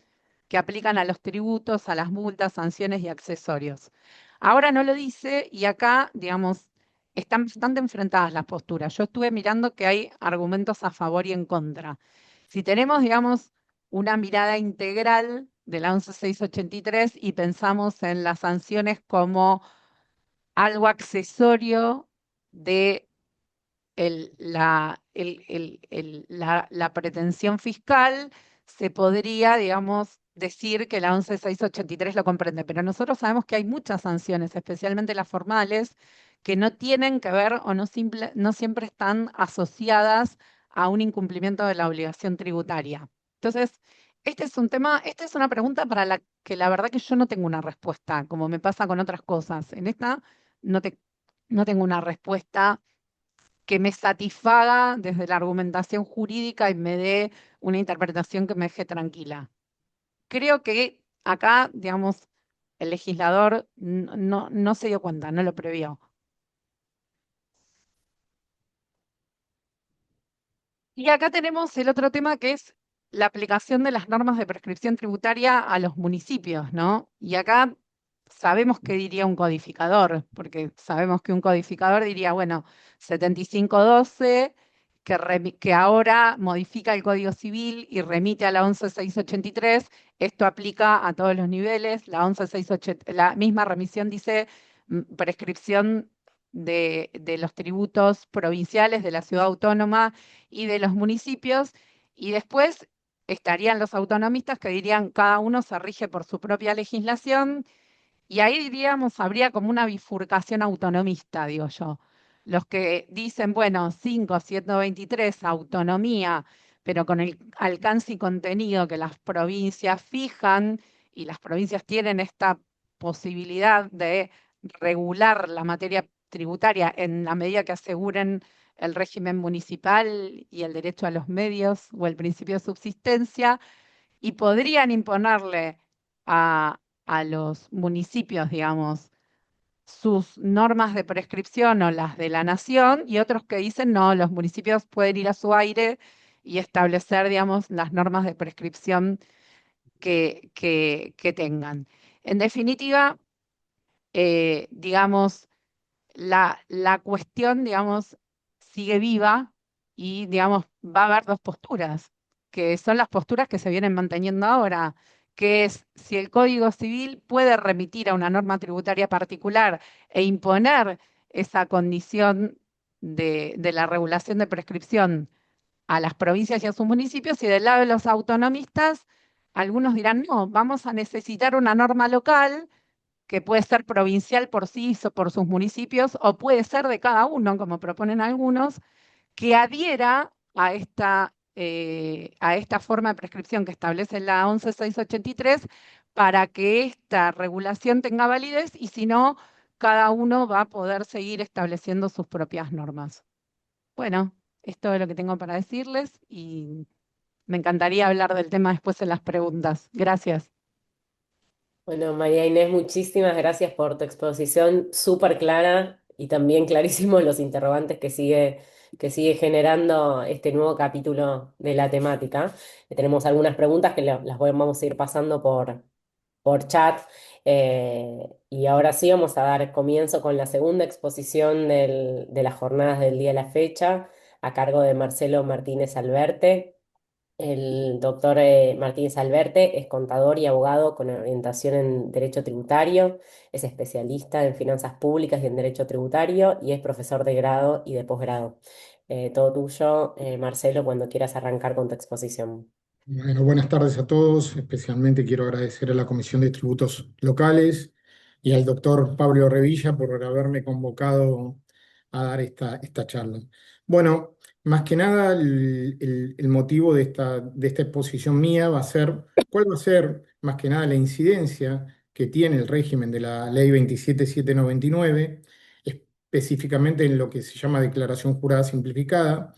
que aplican a los tributos, a las multas, sanciones y accesorios. Ahora no lo dice y acá, digamos, están bastante enfrentadas las posturas. Yo estuve mirando que hay argumentos a favor y en contra. Si tenemos, digamos, una mirada integral de la 11683 y pensamos en las sanciones como algo accesorio de la pretensión fiscal, se podría, digamos, decir que la 11683 lo comprende, pero nosotros sabemos que hay muchas sanciones, especialmente las formales, que no tienen que ver o no siempre están asociadas a un incumplimiento de la obligación tributaria. Entonces, este es un tema, esta es una pregunta para la que la verdad que yo no tengo una respuesta, como me pasa con otras cosas. En esta no, no tengo una respuesta que me satisfaga desde la argumentación jurídica y me dé una interpretación que me deje tranquila. Creo que acá, digamos, el legislador no se dio cuenta, no lo previó. Y acá tenemos el otro tema que es la aplicación de las normas de prescripción tributaria a los municipios, ¿no? Y acá sabemos qué diría un codificador, porque sabemos que un codificador diría, bueno, 7512, que ahora modifica el Código Civil y remite a la 11683, esto aplica a todos los niveles, la 11680, la misma remisión dice prescripción de los tributos provinciales de la ciudad autónoma y de los municipios, y después estarían los autonomistas que dirían cada uno se rige por su propia legislación, y ahí diríamos, habría como una bifurcación autonomista, digo yo. Los que dicen, bueno, 5, 123, autonomía, pero con el alcance y contenido que las provincias fijan, y las provincias tienen esta posibilidad de regular la materia tributaria en la medida que aseguren el régimen municipal y el derecho a los medios o el principio de subsistencia, y podrían imponerle a los municipios, digamos, sus normas de prescripción o las de la nación, y otros que dicen, no, los municipios pueden ir a su aire y establecer, digamos, las normas de prescripción que tengan. En definitiva, digamos, la cuestión, digamos, sigue viva y, digamos, va a haber dos posturas, que son las posturas que se vienen manteniendo ahora, que es si el Código Civil puede remitir a una norma tributaria particular e imponer esa condición de la regulación de prescripción a las provincias y a sus municipios, y del lado de los autonomistas, algunos dirán, no, vamos a necesitar una norma local que puede ser provincial por sí o por sus municipios, o puede ser de cada uno, como proponen algunos, que adhiera a esta forma de prescripción que establece la 11683 para que esta regulación tenga validez, y si no, cada uno va a poder seguir estableciendo sus propias normas. Bueno, es todo lo que tengo para decirles y me encantaría hablar del tema después en las preguntas. Gracias. Bueno, María Inés, muchísimas gracias por tu exposición súper clara y también clarísimos los interrogantes que sigue generando este nuevo capítulo de la temática. Tenemos algunas preguntas que vamos a ir pasando por chat. Y ahora sí vamos a dar comienzo con la segunda exposición de las jornadas del día de la fecha, a cargo de Marcelo Martínez Alberte. El doctor Martínez Alberte es contador y abogado con orientación en Derecho Tributario, es especialista en finanzas públicas y en Derecho Tributario y es profesor de grado y de posgrado. Todo tuyo, Marcelo, cuando quieras arrancar con tu exposición. Bueno, buenas tardes a todos. Especialmente quiero agradecer a la Comisión de Tributos Locales y al doctor Pablo Revilla por haberme convocado a dar esta charla. Bueno, más que nada el motivo de esta exposición mía va a ser cuál va a ser más que nada la incidencia que tiene el régimen de la Ley 27799, específicamente en lo que se llama declaración jurada simplificada,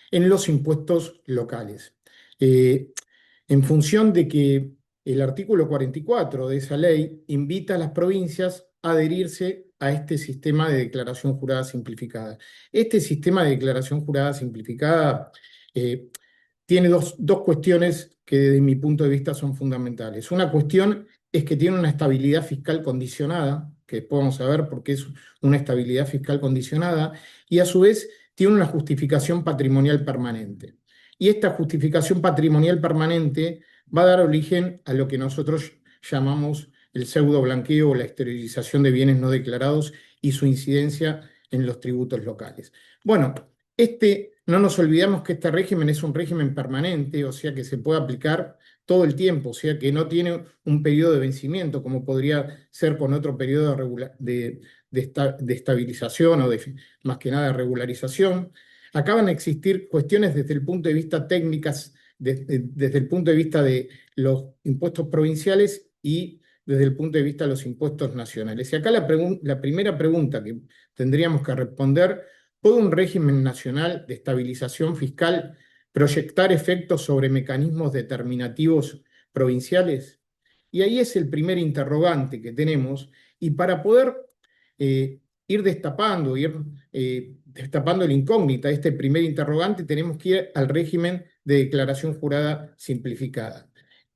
en los impuestos locales. En función de que el artículo 44 de esa ley invita a las provincias a adherirse a este sistema de declaración jurada simplificada. Este sistema de declaración jurada simplificada eh, tiene dos cuestiones que desde mi punto de vista son fundamentales. Una cuestión es que tiene una estabilidad fiscal condicionada, que podemos saber por qué es una estabilidad fiscal condicionada, y a su vez tiene una justificación patrimonial permanente. Y esta justificación patrimonial permanente va a dar origen a lo que nosotros llamamos el pseudo blanqueo o la exteriorización de bienes no declarados y su incidencia en los tributos locales. Bueno, no nos olvidamos que este régimen es un régimen permanente, o sea que se puede aplicar todo el tiempo, o sea que no tiene un periodo de vencimiento como podría ser con otro periodo de estabilización o más que nada de regularización. Acá van a existir cuestiones desde el punto de vista técnicas, desde el punto de vista de los impuestos provinciales y desde el punto de vista de los impuestos nacionales. Y acá la primera pregunta que tendríamos que responder: ¿puede un régimen nacional de estabilización fiscal proyectar efectos sobre mecanismos determinativos provinciales? Y ahí es el primer interrogante que tenemos, y para poder ir destapando la incógnita de este primer interrogante, tenemos que ir al régimen de declaración jurada simplificada.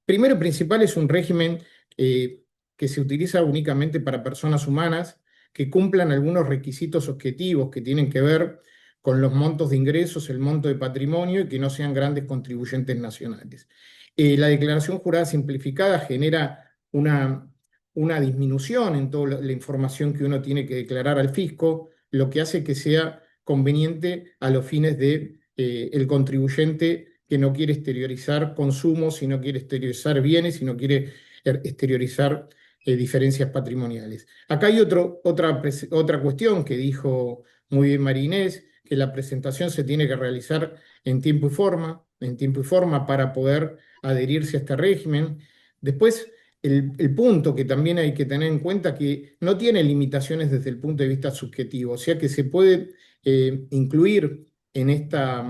Primero y principal, es un régimen que se utiliza únicamente para personas humanas que cumplan algunos requisitos objetivos que tienen que ver con los montos de ingresos, el monto de patrimonio, y que no sean grandes contribuyentes nacionales. La declaración jurada simplificada genera una disminución en toda la información que uno tiene que declarar al fisco, lo que hace que sea conveniente a los fines de el contribuyente que no quiere exteriorizar consumos, si no quiere exteriorizar bienes, si no quiere exteriorizar diferencias patrimoniales. Acá hay otra cuestión que dijo muy bien María Inés, que la presentación se tiene que realizar en tiempo y forma para poder adherirse a este régimen. Después, el punto que también hay que tener en cuenta, que no tiene limitaciones desde el punto de vista subjetivo, o sea que se puede incluir en esta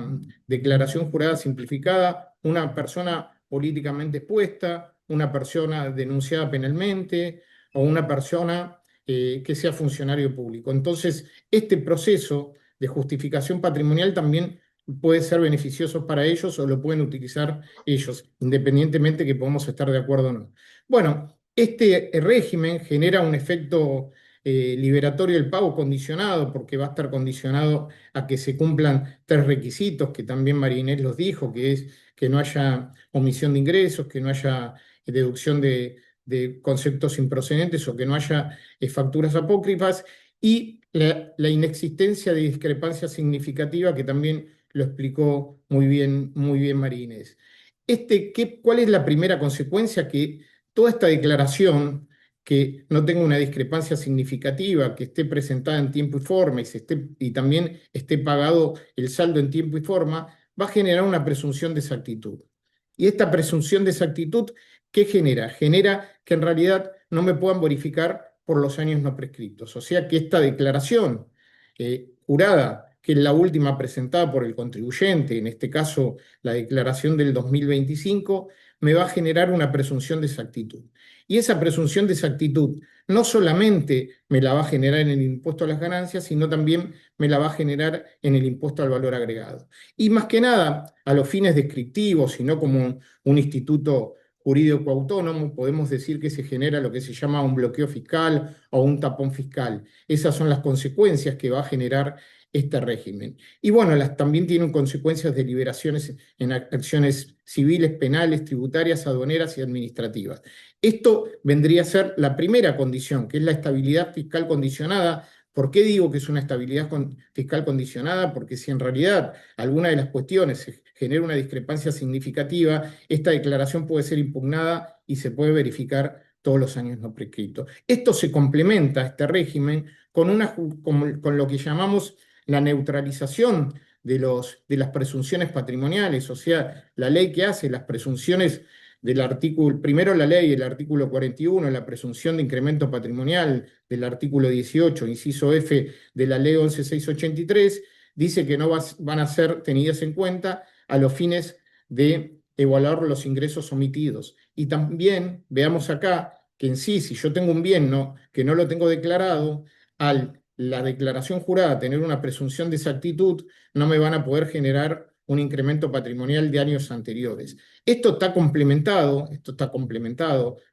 declaración jurada simplificada una persona políticamente expuesta, una persona denunciada penalmente o una persona que sea funcionario público. Entonces, este proceso de justificación patrimonial también puede ser beneficioso para ellos, o lo pueden utilizar ellos, independientemente que podamos estar de acuerdo o no. Bueno, este régimen genera un efecto liberatorio del pago condicionado, porque va a estar condicionado a que se cumplan tres requisitos que también María Inés los dijo, que es que no haya omisión de ingresos, que no haya deducción de conceptos improcedentes, o que no haya facturas apócrifas, y la inexistencia de discrepancia significativa, que también lo explicó muy bien María Inés. ¿Cuál es la primera consecuencia? Que toda esta declaración, que no tenga una discrepancia significativa, que esté presentada en tiempo y forma y también esté pagado el saldo en tiempo y forma, va a generar una presunción de exactitud. Y esta presunción de exactitud, ¿qué genera? Genera que en realidad no me puedan verificar por los años no prescriptos. O sea que esta declaración jurada, que es la última presentada por el contribuyente, en este caso la declaración del 2025, me va a generar una presunción de exactitud. Y esa presunción de exactitud no solamente me la va a generar en el impuesto a las ganancias, sino también me la va a generar en el impuesto al valor agregado. Y más que nada, a los fines descriptivos, y no como un instituto jurídico autónomo, podemos decir que se genera lo que se llama un bloqueo fiscal o un tapón fiscal. Esas son las consecuencias que va a generar este régimen. Y bueno, también tienen consecuencias de liberaciones en acciones civiles, penales, tributarias, aduaneras y administrativas. Esto vendría a ser la primera condición, que es la estabilidad fiscal condicionada. ¿Por qué digo que es una estabilidad fiscal condicionada? Porque si en realidad alguna de las cuestiones se genera una discrepancia significativa, esta declaración puede ser impugnada y se puede verificar todos los años no prescritos. Esto se complementa, este régimen, con lo que llamamos la neutralización de las presunciones patrimoniales, o sea, la ley que hace las presunciones del artículo, primero la ley, el artículo 41, la presunción de incremento patrimonial del artículo 18, inciso F de la ley 11683, dice que no van a ser tenidas en cuenta a los fines de evaluar los ingresos omitidos. Y también veamos acá que en sí, si yo tengo un bien que no lo tengo declarado, al la declaración jurada tener una presunción de exactitud, no me van a poder generar un incremento patrimonial de años anteriores. Esto está complementado,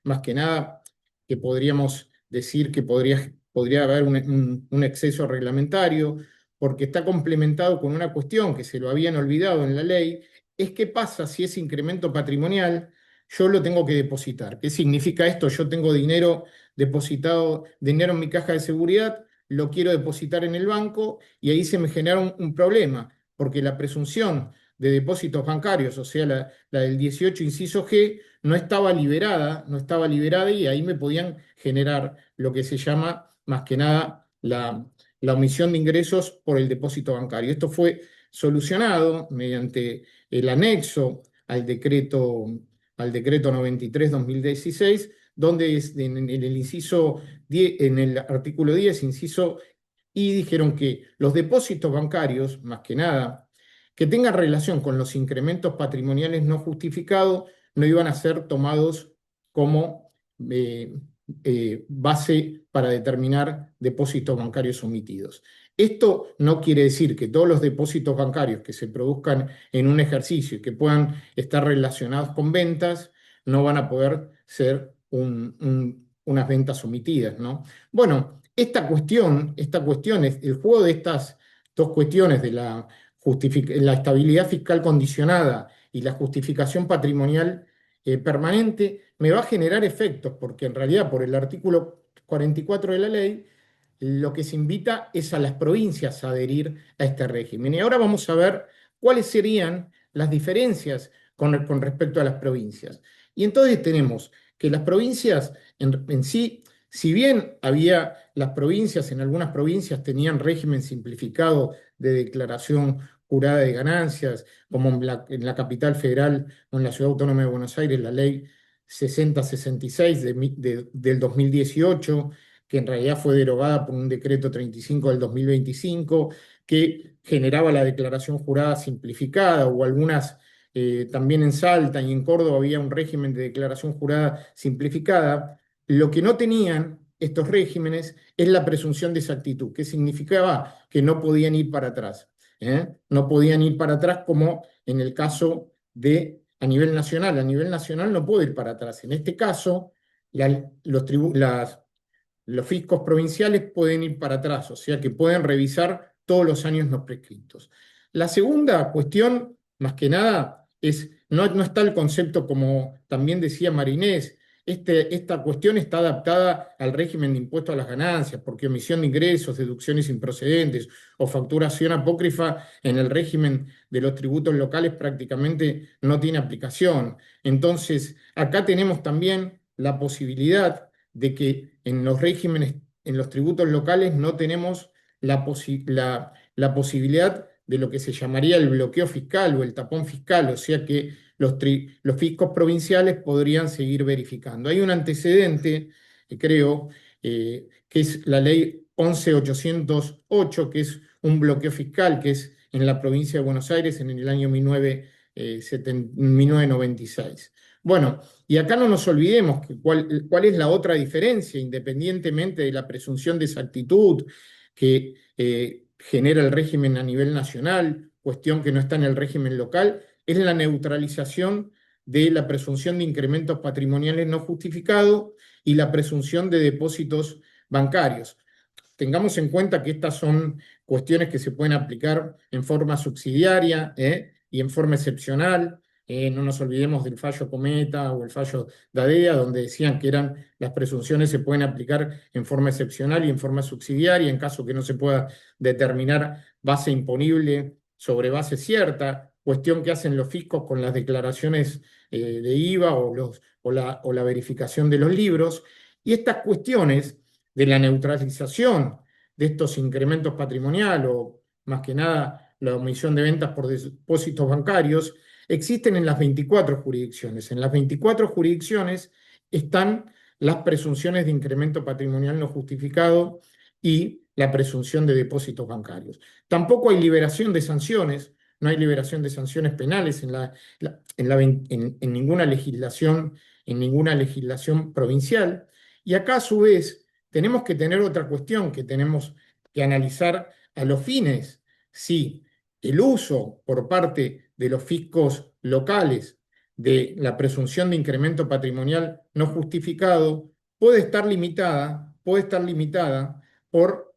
más que nada que podríamos decir que podría haber un exceso reglamentario, porque está complementado con una cuestión que se lo habían olvidado en la ley, es qué pasa si ese incremento patrimonial yo lo tengo que depositar. ¿Qué significa esto? Yo tengo dinero depositado, dinero en mi caja de seguridad, lo quiero depositar en el banco y ahí se me genera un problema, porque la presunción de depósitos bancarios, o sea, la del 18 inciso G, no estaba liberada y ahí me podían generar lo que se llama, más que nada, la omisión de ingresos por el depósito bancario. Esto fue solucionado mediante el anexo al decreto 93/2016, donde en el inciso 10, en el artículo 10, inciso I, dijeron que los depósitos bancarios, más que nada, que tengan relación con los incrementos patrimoniales no justificados, no iban a ser tomados como base para determinar depósitos bancarios omitidos. Esto no quiere decir que todos los depósitos bancarios que se produzcan en un ejercicio y que puedan estar relacionados con ventas no van a poder ser unas ventas omitidas, ¿no? Bueno, esta cuestión es el juego de estas dos cuestiones de la estabilidad fiscal condicionada y la justificación patrimonial permanente, me va a generar efectos, porque en realidad por el artículo 44 de la ley, lo que se invita es a las provincias a adherir a este régimen. Y ahora vamos a ver cuáles serían las diferencias con respecto a las provincias. Y entonces tenemos que las provincias en sí, si bien había las provincias, en algunas provincias tenían régimen simplificado de declaración jurada de ganancias, como en la capital federal o en la Ciudad Autónoma de Buenos Aires, la ley 6066 del 2018, que en realidad fue derogada por un decreto 35 del 2025, que generaba la declaración jurada simplificada, o algunas, también en Salta y en Córdoba había un régimen de declaración jurada simplificada. Lo que no tenían estos regímenes es la presunción de exactitud, que significaba que no podían ir para atrás. No podían ir para atrás como en el caso de a nivel nacional. A nivel nacional no puedo ir para atrás. En este caso, los fiscos provinciales pueden ir para atrás, o sea que pueden revisar todos los años no prescritos. La segunda cuestión, más que nada, no está el concepto, como también decía Marinés, esta cuestión está adaptada al régimen de impuesto a las ganancias, porque omisión de ingresos, deducciones improcedentes o facturación apócrifa en el régimen de los tributos locales prácticamente no tiene aplicación. Entonces, acá tenemos también la posibilidad de que en los regímenes, en los tributos locales, no tenemos la posibilidad de lo que se llamaría el bloqueo fiscal o el tapón fiscal, o sea que los fiscos provinciales podrían seguir verificando. Hay un antecedente, creo, que es la ley 11.808, que es un bloqueo fiscal, que es en la provincia de Buenos Aires en el año 1996. Bueno, y acá no nos olvidemos que cuál es la otra diferencia, independientemente de la presunción de exactitud que genera el régimen a nivel nacional, cuestión que no está en el régimen local, es la neutralización de la presunción de incrementos patrimoniales no justificados y la presunción de depósitos bancarios. Tengamos en cuenta que estas son cuestiones que se pueden aplicar en forma subsidiaria y en forma excepcional. No nos olvidemos del fallo Cometa o el fallo Dadea, donde decían que las presunciones se pueden aplicar en forma excepcional y en forma subsidiaria, en caso que no se pueda determinar base imponible sobre base cierta, cuestión que hacen los fiscos con las declaraciones de IVA o la verificación de los libros. Y estas cuestiones de la neutralización de estos incrementos patrimoniales o más que nada la omisión de ventas por depósitos bancarios, existen en las 24 jurisdicciones. En las 24 jurisdicciones están las presunciones de incremento patrimonial no justificado y la presunción de depósitos bancarios. Tampoco hay liberación de sanciones, no hay liberación de sanciones penales en ninguna legislación provincial. Y acá, a su vez, tenemos que tener otra cuestión que tenemos que analizar a los fines, si el uso por parte de los fiscos locales de la presunción de incremento patrimonial no justificado puede estar limitada por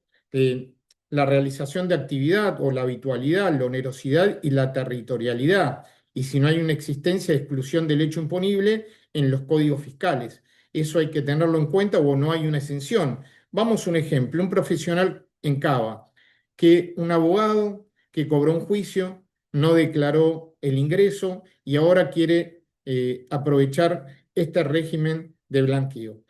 la realización de actividad o la habitualidad, la onerosidad y la territorialidad, y si no hay una existencia de exclusión del hecho imponible en los códigos fiscales. Eso hay que tenerlo en cuenta o no hay una exención. Vamos a un ejemplo, un profesional en Cava, que un abogado que cobró un juicio, no declaró el ingreso y ahora quiere aprovechar este régimen de blanqueo.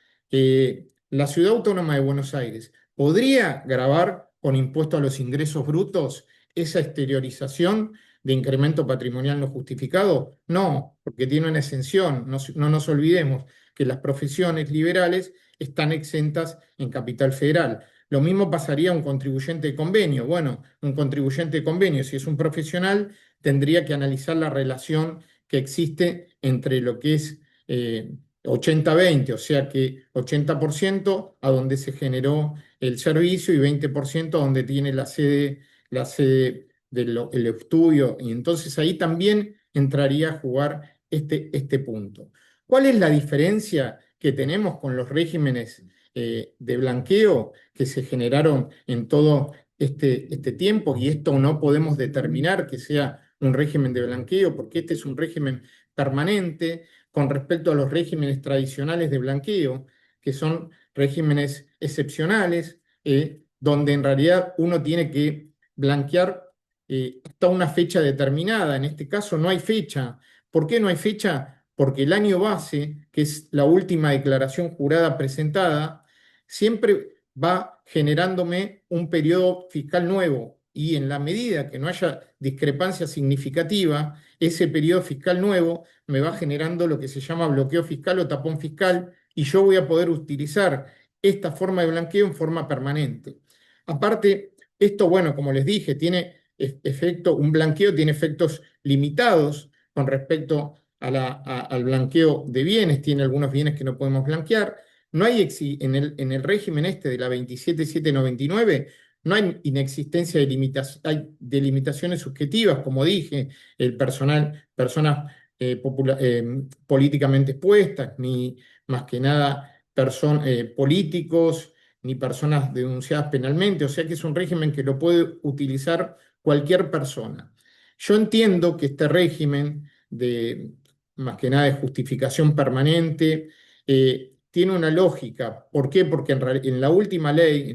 La Ciudad Autónoma de Buenos Aires podría gravar con impuesto a los ingresos brutos esa exteriorización de incremento patrimonial no justificado. No, porque tiene una exención. No nos olvidemos que las profesiones liberales están exentas en Capital Federal. Lo mismo pasaría a un contribuyente de convenio. Bueno, un contribuyente de convenio, si es un profesional, tendría que analizar la relación que existe entre lo que es 80-20, o sea que 80% a donde se generó el servicio y 20% a donde tiene la sede del estudio. Y entonces ahí también entraría a jugar este punto. ¿Cuál es la diferencia que tenemos con los regímenes de blanqueo que se generaron en todo este tiempo? Y esto no podemos determinar que sea un régimen de blanqueo, porque este es un régimen permanente con respecto a los regímenes tradicionales de blanqueo, que son regímenes excepcionales, donde en realidad uno tiene que blanquear hasta una fecha determinada. En este caso no hay fecha. ¿Por qué no hay fecha? Porque el año base, que es la última declaración jurada presentada, siempre va generándome un periodo fiscal nuevo, y en la medida que no haya discrepancia significativa, ese periodo fiscal nuevo me va generando lo que se llama bloqueo fiscal o tapón fiscal, y yo voy a poder utilizar esta forma de blanqueo en forma permanente. Aparte, esto, bueno, como les dije, un blanqueo tiene efectos limitados con respecto al blanqueo de bienes. Tiene algunos bienes que no podemos blanquear. No hay en el régimen este de la 27.799, no hay inexistencia de limitaciones subjetivas, como dije, personas políticamente expuestas, ni más que nada políticos, ni personas denunciadas penalmente. O sea que es un régimen que lo puede utilizar cualquier persona. Yo entiendo que este régimen más que nada de justificación permanente tiene una lógica. ¿Por qué? Porque en la última ley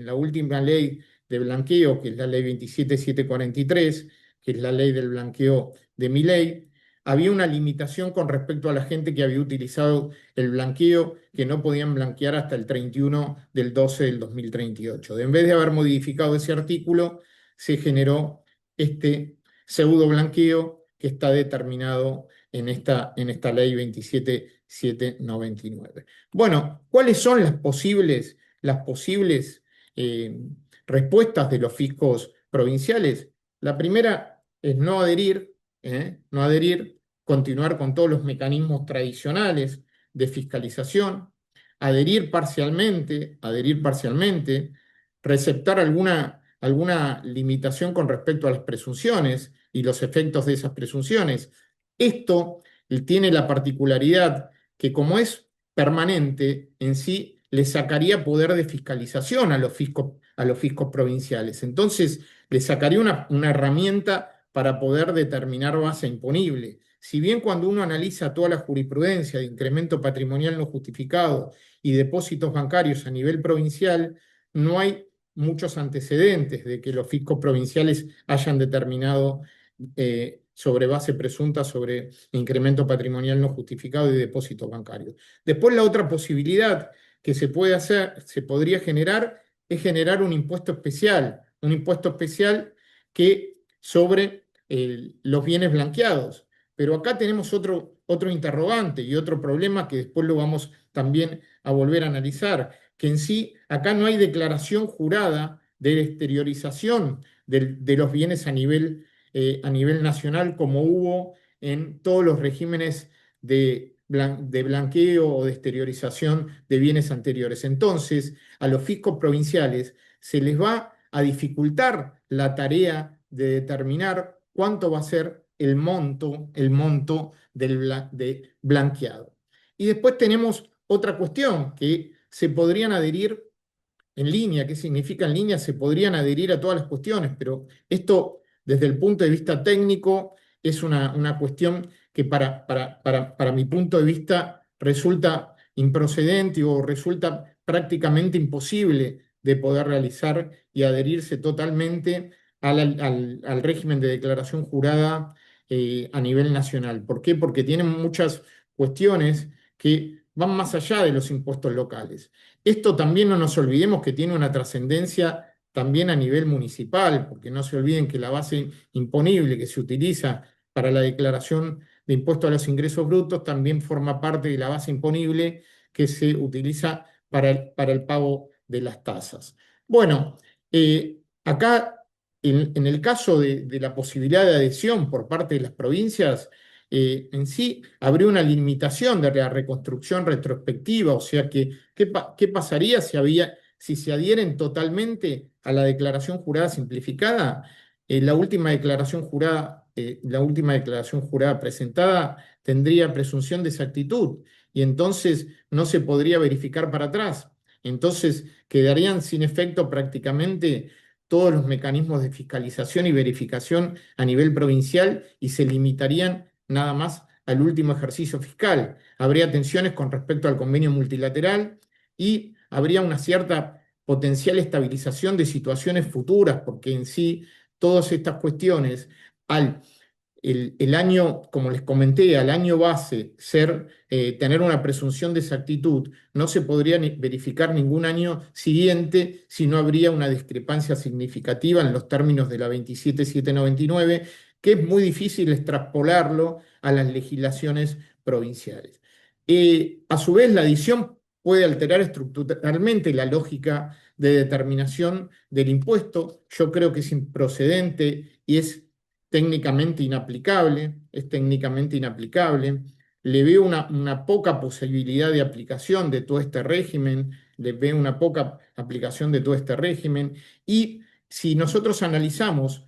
de blanqueo, que es la ley 27743, que es la ley del blanqueo de Milei, había una limitación con respecto a la gente que había utilizado el blanqueo, que no podían blanquear hasta el 31 del 12 del 2038. En vez de haber modificado ese artículo, se generó este pseudo blanqueo que está determinado en esta ley 27799. Bueno, ¿cuáles son las posibles respuestas de los fiscos provinciales? La primera es no adherir, continuar con todos los mecanismos tradicionales de fiscalización, adherir parcialmente, receptar alguna limitación con respecto a las presunciones y los efectos de esas presunciones. Esto tiene la particularidad que, como es permanente en sí, le sacaría poder de fiscalización a los fiscos provinciales. Entonces, le sacaría una herramienta para poder determinar base imponible. Si bien cuando uno analiza toda la jurisprudencia de incremento patrimonial no justificado y depósitos bancarios a nivel provincial, no hay muchos antecedentes de que los fiscos provinciales hayan determinado sobre base presunta sobre incremento patrimonial no justificado y depósitos bancarios. Después, la otra posibilidad que se podría generar es generar un impuesto especial que sobre los bienes blanqueados. Pero acá tenemos otro interrogante y otro problema que después lo vamos también a volver a analizar, que en sí acá no hay declaración jurada de exteriorización de los bienes a nivel nacional como hubo en todos los regímenes de blanqueo o de exteriorización de bienes anteriores. Entonces, a los fiscos provinciales se les va a dificultar la tarea de determinar cuánto va a ser el monto de blanqueado. Y después tenemos otra cuestión, que se podrían adherir en línea. ¿Qué significa en línea? Se podrían adherir a todas las cuestiones, pero esto desde el punto de vista técnico es una cuestión que para mi punto de vista resulta improcedente o resulta prácticamente imposible de poder realizar y adherirse totalmente al régimen de declaración jurada a nivel nacional. ¿Por qué? Porque tienen muchas cuestiones que van más allá de los impuestos locales. Esto también no nos olvidemos que tiene una trascendencia también a nivel municipal, porque no se olviden que la base imponible que se utiliza para la declaración de impuesto a los ingresos brutos también forma parte de la base imponible que se utiliza para el pago de las tasas. Bueno, acá en el caso de la posibilidad de adhesión por parte de las provincias, en sí habría una limitación de la reconstrucción retrospectiva, o sea que, ¿qué pasaría si se adhieren totalmente a la declaración jurada simplificada? La última declaración jurada presentada tendría presunción de exactitud y entonces no se podría verificar para atrás. Entonces quedarían sin efecto prácticamente todos los mecanismos de fiscalización y verificación a nivel provincial y se limitarían nada más al último ejercicio fiscal. Habría tensiones con respecto al convenio multilateral y habría una cierta potencial estabilización de situaciones futuras, porque en sí todas estas cuestiones, el año, como les comenté, al año base tener una presunción de exactitud, no se podría verificar ningún año siguiente si no habría una discrepancia significativa en los términos de la 27799, que es muy difícil extrapolarlo a las legislaciones provinciales. A su vez, la adición puede alterar estructuralmente la lógica de determinación del impuesto. Yo creo que es improcedente y es técnicamente inaplicable. Le veo una poca posibilidad de aplicación de todo este régimen, y si nosotros analizamos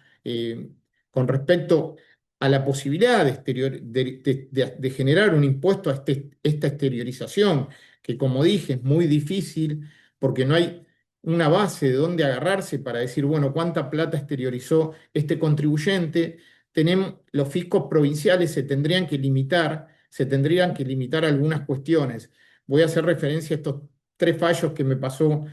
con respecto a la posibilidad de generar un impuesto a esta exteriorización, que como dije es muy difícil porque no hay una base de dónde agarrarse para decir, bueno, cuánta plata exteriorizó este contribuyente. Los fiscos provinciales se tendrían que limitar a algunas cuestiones. voy a hacer referencia a estos 3 fallos que me pasó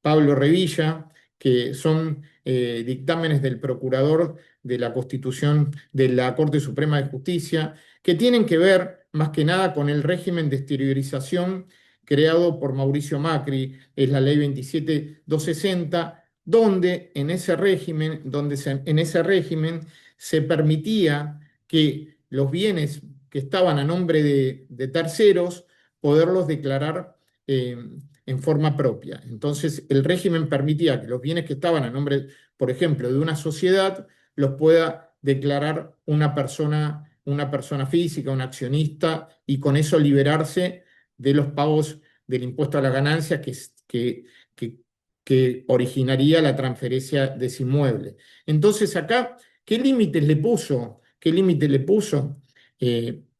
Pablo Revilla, que son dictámenes del Procurador de la Constitución de la Corte Suprema de Justicia, que tienen que ver más que nada con el régimen de exteriorización creado por Mauricio Macri, es la ley 27260, donde en ese régimen, se permitía que los bienes que estaban a nombre de terceros, poderlos declarar en forma propia. Entonces, el régimen permitía que los bienes que estaban a nombre, por ejemplo, de una sociedad, los pueda declarar una persona física, un accionista, y con eso liberarse de los pagos del impuesto a la ganancia que, que originaría la transferencia de ese inmueble. Entonces, acá, ¿qué límites le puso? ¿Qué límite le puso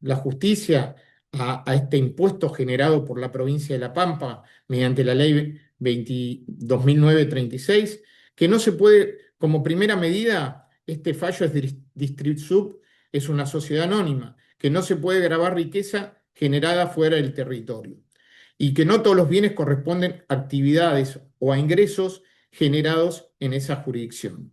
la justicia a este impuesto generado por la provincia de La Pampa mediante la ley 2009-36? Que no se puede, como primera medida, este fallo es Distritsub, es una sociedad anónima, que no se puede gravar riqueza generada fuera del territorio, y que no todos los bienes corresponden a actividades o a ingresos generados en esa jurisdicción.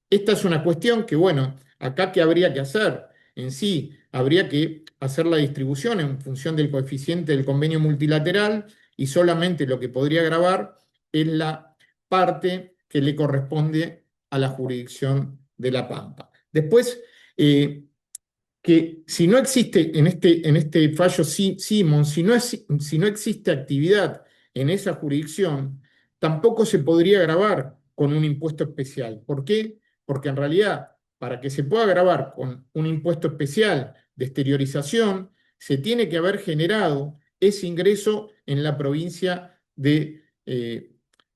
Esta es una cuestión que, bueno, acá ¿qué habría que hacer? En sí, habría que hacer la distribución en función del coeficiente del convenio multilateral, y solamente lo que podría gravar es la parte que le corresponde a la jurisdicción de La Pampa. Después, que si no existe en este fallo Simon, si no existe actividad en esa jurisdicción, tampoco se podría gravar con un impuesto especial. ¿Por qué? Porque en realidad, para que se pueda gravar con un impuesto especial de exteriorización, se tiene que haber generado ese ingreso en la provincia de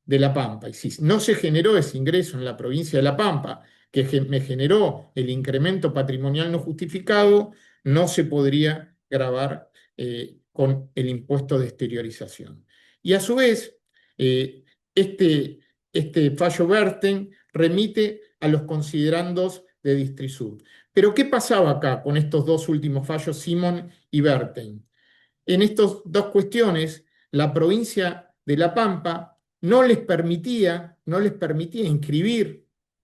La Pampa. Y si no se generó ese ingreso en la provincia de La Pampa, que me generó el incremento patrimonial no justificado, no se podría gravar con el impuesto de exteriorización. Y a su vez, este fallo Berten remite a los considerandos de Distrisud. Pero ¿qué pasaba acá con estos 2 últimos fallos, Simon y Berten? En estas 2 cuestiones, la provincia de La Pampa no les permitía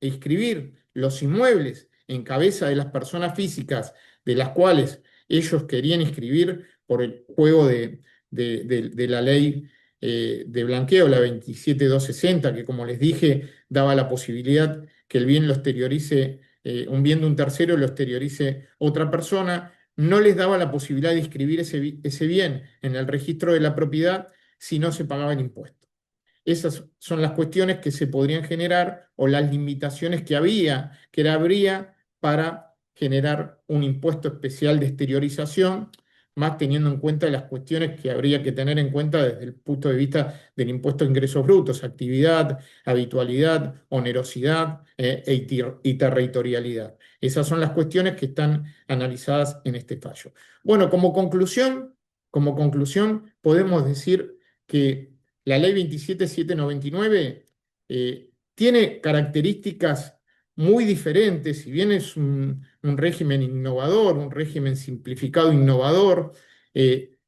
inscribir los inmuebles en cabeza de las personas físicas de las cuales ellos querían inscribir por el juego de la ley de blanqueo, la 27260, que, como les dije, daba la posibilidad que el bien lo exteriorice, un bien de un tercero lo exteriorice otra persona. No les daba la posibilidad de inscribir ese bien en el registro de la propiedad si no se pagaba el impuesto. Esas son las cuestiones que se podrían generar, o las limitaciones que habría para generar un impuesto especial de exteriorización, más teniendo en cuenta las cuestiones que habría que tener en cuenta desde el punto de vista del impuesto de ingresos brutos: actividad, habitualidad, onerosidad y territorialidad. Esas son las cuestiones que están analizadas en este fallo. Bueno, como conclusión, podemos decir que la ley 27799 tiene características muy diferentes. Si bien es un régimen innovador, un régimen simplificado innovador,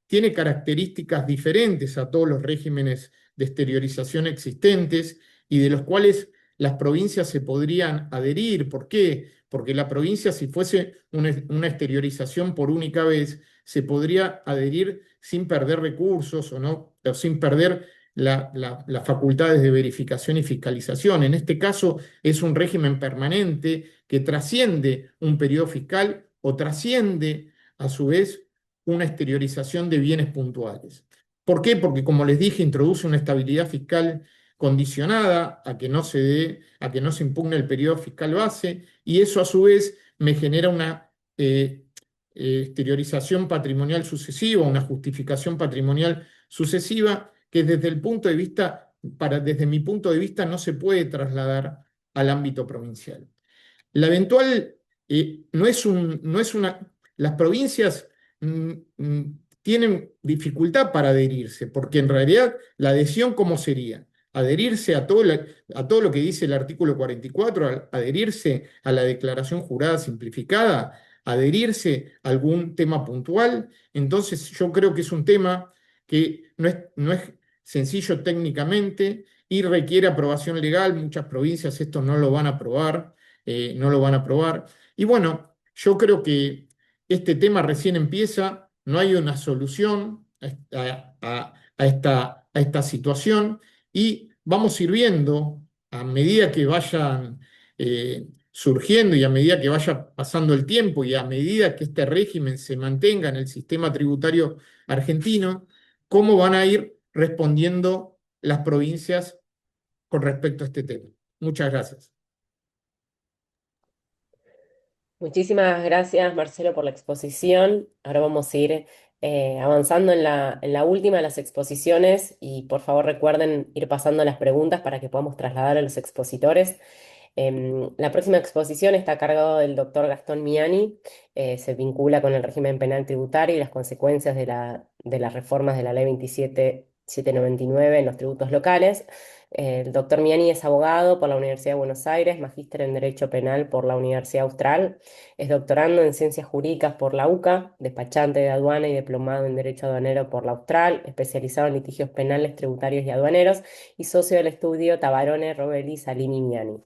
tiene características diferentes a todos los regímenes de exteriorización existentes, y de los cuales las provincias se podrían adherir. ¿Por qué? Porque la provincia, si fuese una exteriorización por única vez, se podría adherir sin perder recursos o sin perder las facultades de verificación y fiscalización. En este caso es un régimen permanente que trasciende un periodo fiscal, o trasciende a su vez una exteriorización de bienes puntuales. ¿Por qué? Porque, como les dije, introduce una estabilidad fiscal condicionada a que no se impugne el periodo fiscal base, y eso a su vez me genera una exteriorización patrimonial sucesiva, una justificación patrimonial sucesiva, que desde mi punto de vista no se puede trasladar al ámbito provincial. La eventual las provincias tienen dificultad para adherirse, porque en realidad la adhesión, ¿cómo sería? Adherirse a todo lo que dice el artículo 44, adherirse a la declaración jurada simplificada. adherirse a algún tema puntual. Entonces yo creo que es un tema que no es sencillo técnicamente y requiere aprobación legal. Muchas provincias esto no lo van a aprobar, no lo van a aprobar. Y bueno, yo creo que este tema recién empieza, no hay una solución a esta situación y vamos a ir viendo a medida que vayan surgiendo y a medida que vaya pasando el tiempo y a medida que este régimen se mantenga en el sistema tributario argentino, cómo van a ir respondiendo las provincias con respecto a este tema. Muchas gracias. Muchísimas gracias, Marcelo, por la exposición. Ahora vamos a ir avanzando en la última de las exposiciones y por favor recuerden ir pasando las preguntas para que podamos trasladar a los expositores. La próxima exposición está a cargo del doctor Gastón Miani. Se vincula con el régimen penal tributario y las consecuencias de las reformas de la ley 27799 en los tributos locales. El doctor Miani es abogado por la Universidad de Buenos Aires, magíster en Derecho Penal por la Universidad Austral, es doctorando en Ciencias Jurídicas por la UCA, despachante de aduana y diplomado en Derecho Aduanero por la Austral, especializado en litigios penales, tributarios y aduaneros, y socio del estudio Tabarone, Robelli, Salini Miani.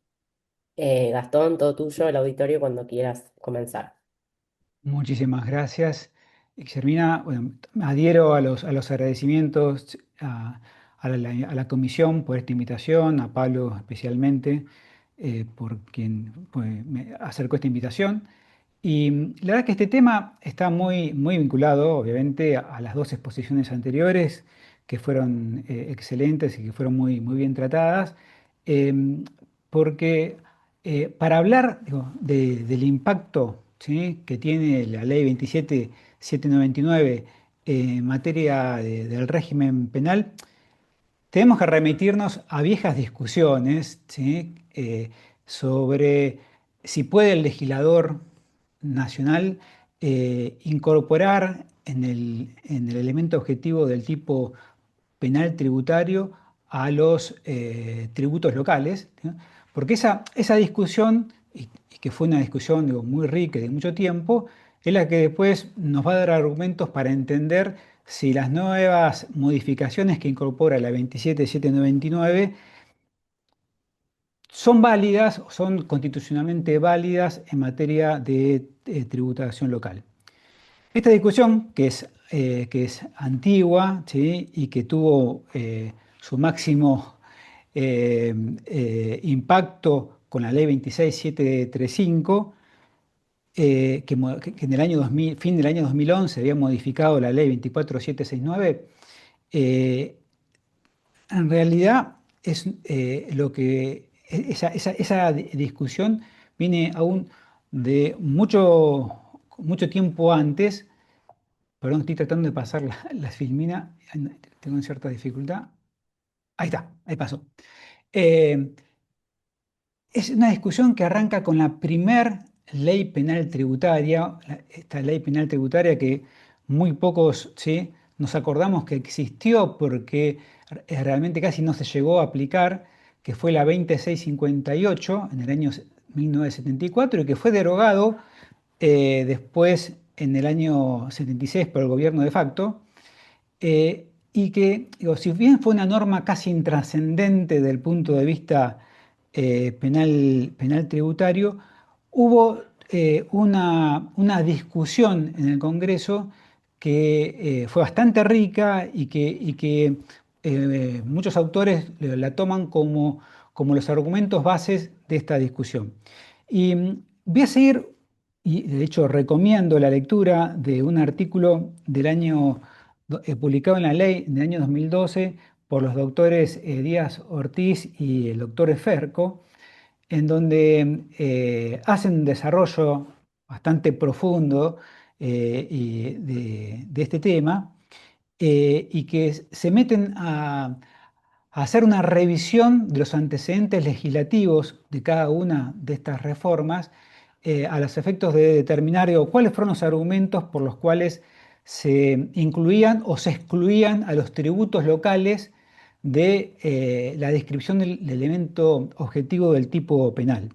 Gastón, todo tuyo, el auditorio, cuando quieras comenzar. Muchísimas gracias. Exermina, bueno, adhiero a los agradecimientos a la comisión por esta invitación, a Pablo especialmente, por quien pues, me acercó esta invitación. Y la verdad que este tema está muy, muy vinculado, obviamente, a las dos exposiciones anteriores, que fueron excelentes y que fueron muy, muy bien tratadas, porque para hablar digo, del impacto, ¿sí?, que tiene la ley 27799 en materia del régimen penal, tenemos que remitirnos a viejas discusiones, ¿sí?, sobre si puede el legislador nacional incorporar en el elemento objetivo del tipo penal tributario a los tributos locales, ¿no? Porque esa discusión, y que fue una discusión digo, muy rica y de mucho tiempo, es la que después nos va a dar argumentos para entender si las nuevas modificaciones que incorpora la 27799 son válidas o son constitucionalmente válidas en materia de tributación local. Esta discusión, que es antigua, ¿sí?, y que tuvo su máximo impacto con la ley 26735, que en el año 2000, fin del año 2011 había modificado la ley 24769, eh, en realidad es lo que esa discusión viene aún de mucho, mucho tiempo antes. Perdón, estoy tratando de pasar la filmina, tengo cierta dificultad. Ahí está, ahí pasó. Eh, es una discusión que arranca con la primer ley penal tributaria, esta ley penal tributaria que muy pocos, ¿sí?, nos acordamos que existió porque realmente casi no se llegó a aplicar, que fue la 2658 en el año 1974 y que fue derogado después en el año 76 por el gobierno de facto, y que, digo, si bien fue una norma casi intrascendente desde el punto de vista penal tributario, hubo una discusión en el Congreso que fue bastante rica y que muchos autores la toman como los argumentos bases de esta discusión. Y voy a seguir, y de hecho recomiendo la lectura de un artículo del año publicado en la ley del año 2012 por los doctores Díaz Ortiz y el doctor Eferco, en donde hacen un desarrollo bastante profundo de este tema, y que se meten a hacer una revisión de los antecedentes legislativos de cada una de estas reformas, a los efectos de determinar cuáles fueron los argumentos por los cuales se incluían o se excluían a los tributos locales de la descripción del elemento objetivo del tipo penal.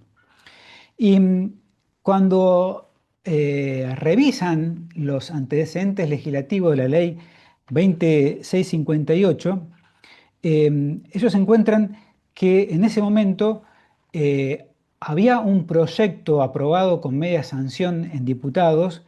Y cuando revisan los antecedentes legislativos de la ley 2658, ellos encuentran que en ese momento había un proyecto aprobado con media sanción en diputados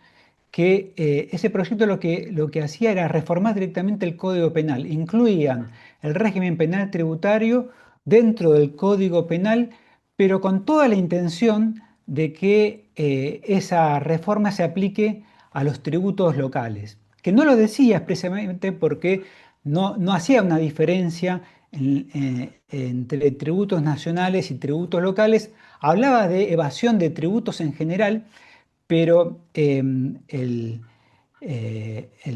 que ese proyecto lo que hacía era reformar directamente el Código Penal. Incluían el régimen penal tributario dentro del Código Penal, pero con toda la intención de que esa reforma se aplique a los tributos locales. Que no lo decía expresamente porque no hacía una diferencia entre tributos nacionales y tributos locales. Hablaba de evasión de tributos en general, pero en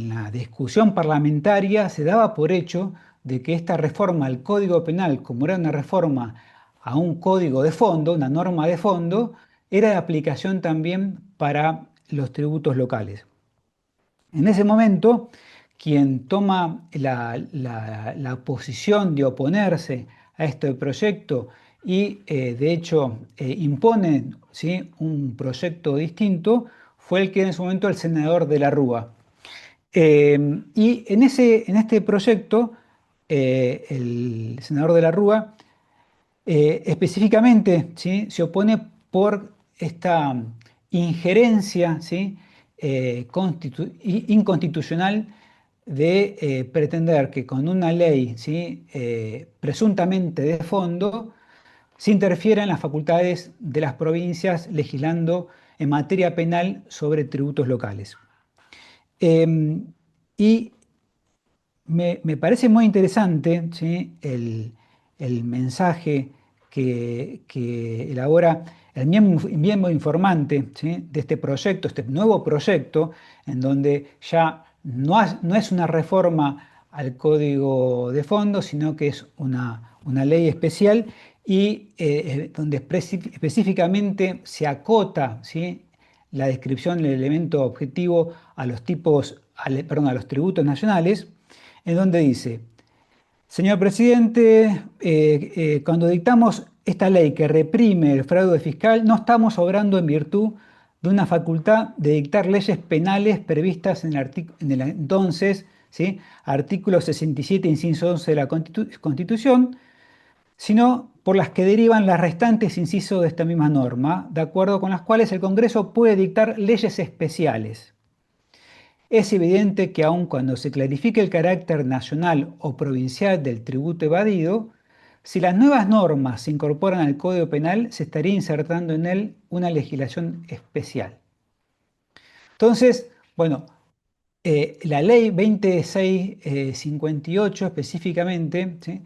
la discusión parlamentaria se daba por hecho de que esta reforma al Código Penal, como era una reforma a un código de fondo, una norma de fondo, era de aplicación también para los tributos locales. En ese momento, quien toma la posición de oponerse a este proyecto y de hecho impone, ¿sí?, un proyecto distinto, fue el que en su momento el senador de la Rúa. Y en este proyecto, el senador de la Rúa específicamente, ¿sí?, se opone por esta injerencia, ¿sí?, inconstitucional de pretender que con una ley, ¿sí?, presuntamente de fondo se interfiera en las facultades de las provincias legislando en materia penal sobre tributos locales. Y me parece muy interesante, ¿sí?, el mensaje que elabora el miembro informante, ¿sí?, de este proyecto, este nuevo proyecto, en donde ya no es una reforma al código de fondo, sino que es una ley especial y donde específicamente se acota, ¿sí?, la descripción del elemento objetivo a los a los tributos nacionales, en donde dice: señor presidente, cuando dictamos esta ley que reprime el fraude fiscal, no estamos obrando en virtud de una facultad de dictar leyes penales previstas en el entonces, ¿sí?, artículo 67, inciso 11 de la Constitución, sino por las que derivan las restantes incisos de esta misma norma, de acuerdo con las cuales el Congreso puede dictar leyes especiales. Es evidente que aun cuando se clarifique el carácter nacional o provincial del tributo evadido, si las nuevas normas se incorporan al Código Penal, se estaría insertando en él una legislación especial. Entonces, bueno, la ley 2658 específicamente, ¿sí?,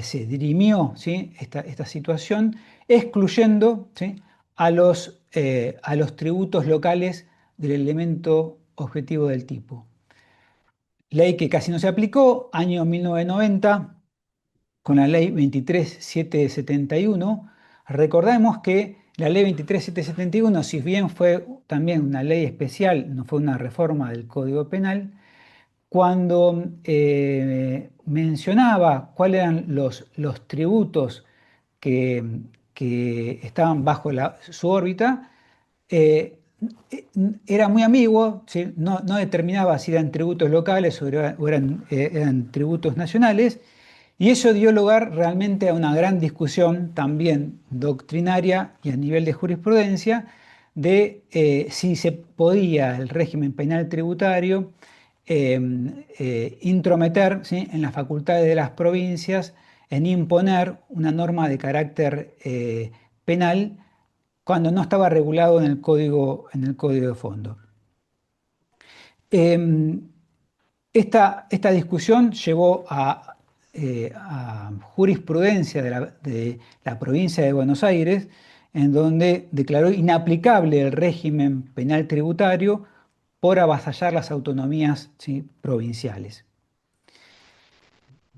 se dirimió, ¿sí?, esta situación, excluyendo, ¿sí?, a los tributos locales del elemento objetivo del tipo. Ley que casi no se aplicó, año 1990, con la ley 23771. Recordemos que la ley 23771, si bien fue también una ley especial, no fue una reforma del Código Penal, cuando mencionaba cuáles eran los tributos que estaban bajo su órbita, eh, era muy ambiguo, ¿sí?, no determinaba si eran tributos locales o eran tributos nacionales, y eso dio lugar realmente a una gran discusión también doctrinaria y a nivel de jurisprudencia de si se podía el régimen penal tributario intrometer, ¿sí?, en las facultades de las provincias en imponer una norma de carácter penal cuando no estaba regulado en el código de fondo. Esta discusión llevó a jurisprudencia de la provincia de Buenos Aires, en donde declaró inaplicable el régimen penal tributario por avasallar las autonomías, ¿sí?, provinciales.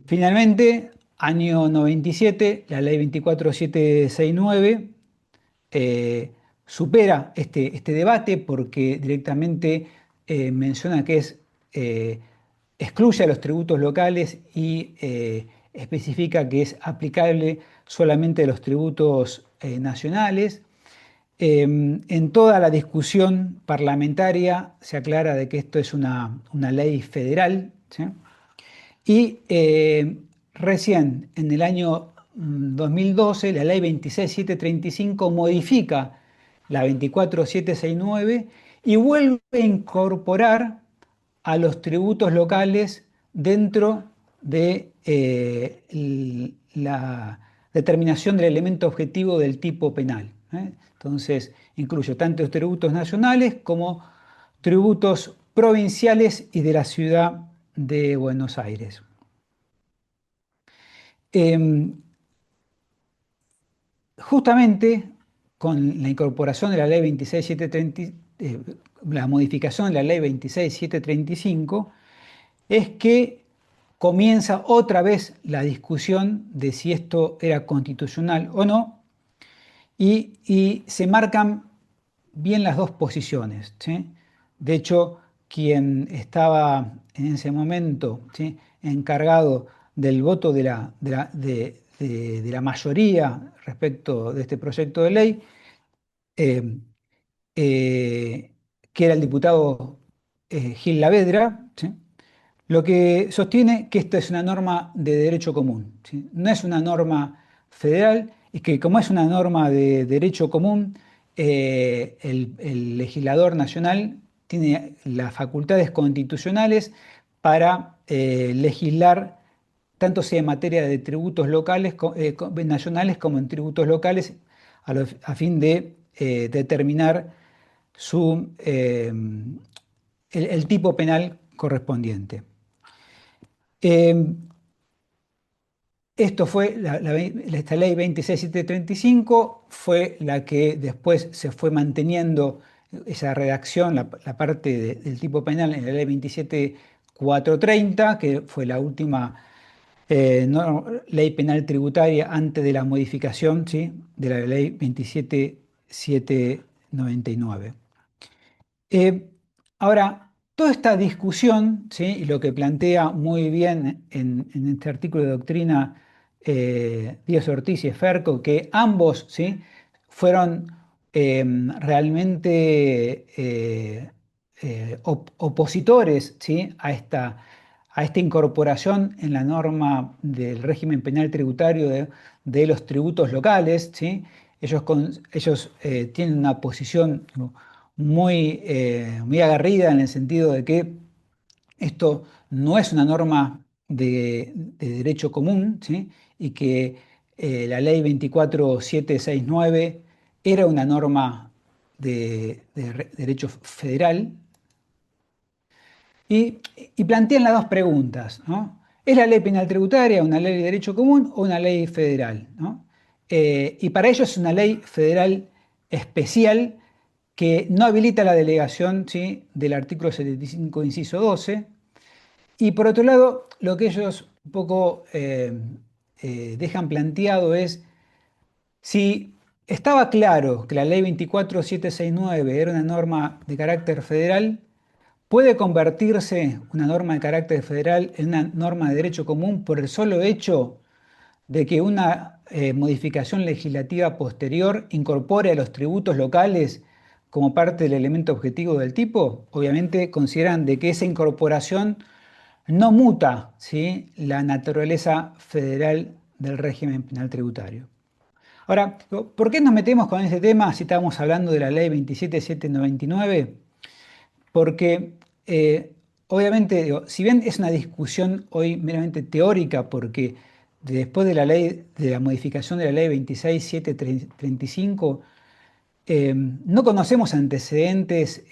Finalmente, año 97, la ley 24769 supera este debate porque directamente menciona que excluye a los tributos locales y especifica que es aplicable solamente a los tributos nacionales. En toda la discusión parlamentaria se aclara de que esto es una ley federal, ¿sí? Y recién en el año 2012 la ley 26735 modifica la 24769 y vuelve a incorporar a los tributos locales dentro de la determinación del elemento objetivo del tipo penal, ¿eh? Entonces, incluye tanto tributos nacionales como tributos provinciales y de la ciudad de Buenos Aires. Justamente con la incorporación de la ley 26730, la modificación de la ley 26735, es que comienza otra vez la discusión de si esto era constitucional o no, y se marcan bien las dos posiciones, ¿sí? De hecho, quien estaba en ese momento, ¿sí?, encargado del voto de la mayoría respecto de este proyecto de ley, eh, que era el diputado Gil Lavedra, ¿sí?, lo que sostiene que esta es una norma de derecho común, ¿sí? No es una norma federal, y que como es una norma de derecho común, el legislador nacional tiene las facultades constitucionales para legislar tanto sea en materia de tributos locales, nacionales como en tributos locales, a fin de determinar el tipo penal correspondiente. Esto fue, esta ley 26735 fue la que después se fue manteniendo esa redacción, la parte del tipo penal en la ley 27430, que fue la última ley penal tributaria antes de la modificación, ¿sí?, de la ley 27799. Ahora, toda esta discusión, ¿sí?, y lo que plantea muy bien en este artículo de doctrina Díaz Ortiz y Esferco, que ambos, ¿sí?, fueron realmente opositores, ¿sí?, a esta incorporación en la norma del régimen penal tributario de los tributos locales, ¿sí? Ellos tienen una posición muy aguerrida en el sentido de que esto no es una norma de derecho común, ¿sí?, y que la ley 24769 era una norma de derecho federal, y plantean las dos preguntas, ¿no? ¿Es la ley penal tributaria una ley de derecho común o una ley federal, ¿no? Y para ellos es una ley federal especial que no habilita la delegación, ¿sí?, del artículo 75, inciso 12. Y por otro lado, lo que ellos un poco dejan planteado es si estaba claro que la ley 24769 era una norma de carácter federal, ¿puede convertirse una norma de carácter federal en una norma de derecho común por el solo hecho de que una modificación legislativa posterior incorpore a los tributos locales como parte del elemento objetivo del tipo? Obviamente consideran de que esa incorporación no muta, ¿sí?, la naturaleza federal del régimen penal tributario. Ahora, ¿por qué nos metemos con este tema si estamos hablando de la ley 27799? Porque obviamente, digo, si bien es una discusión hoy meramente teórica, porque después de la modificación de la ley 26735, no conocemos antecedentes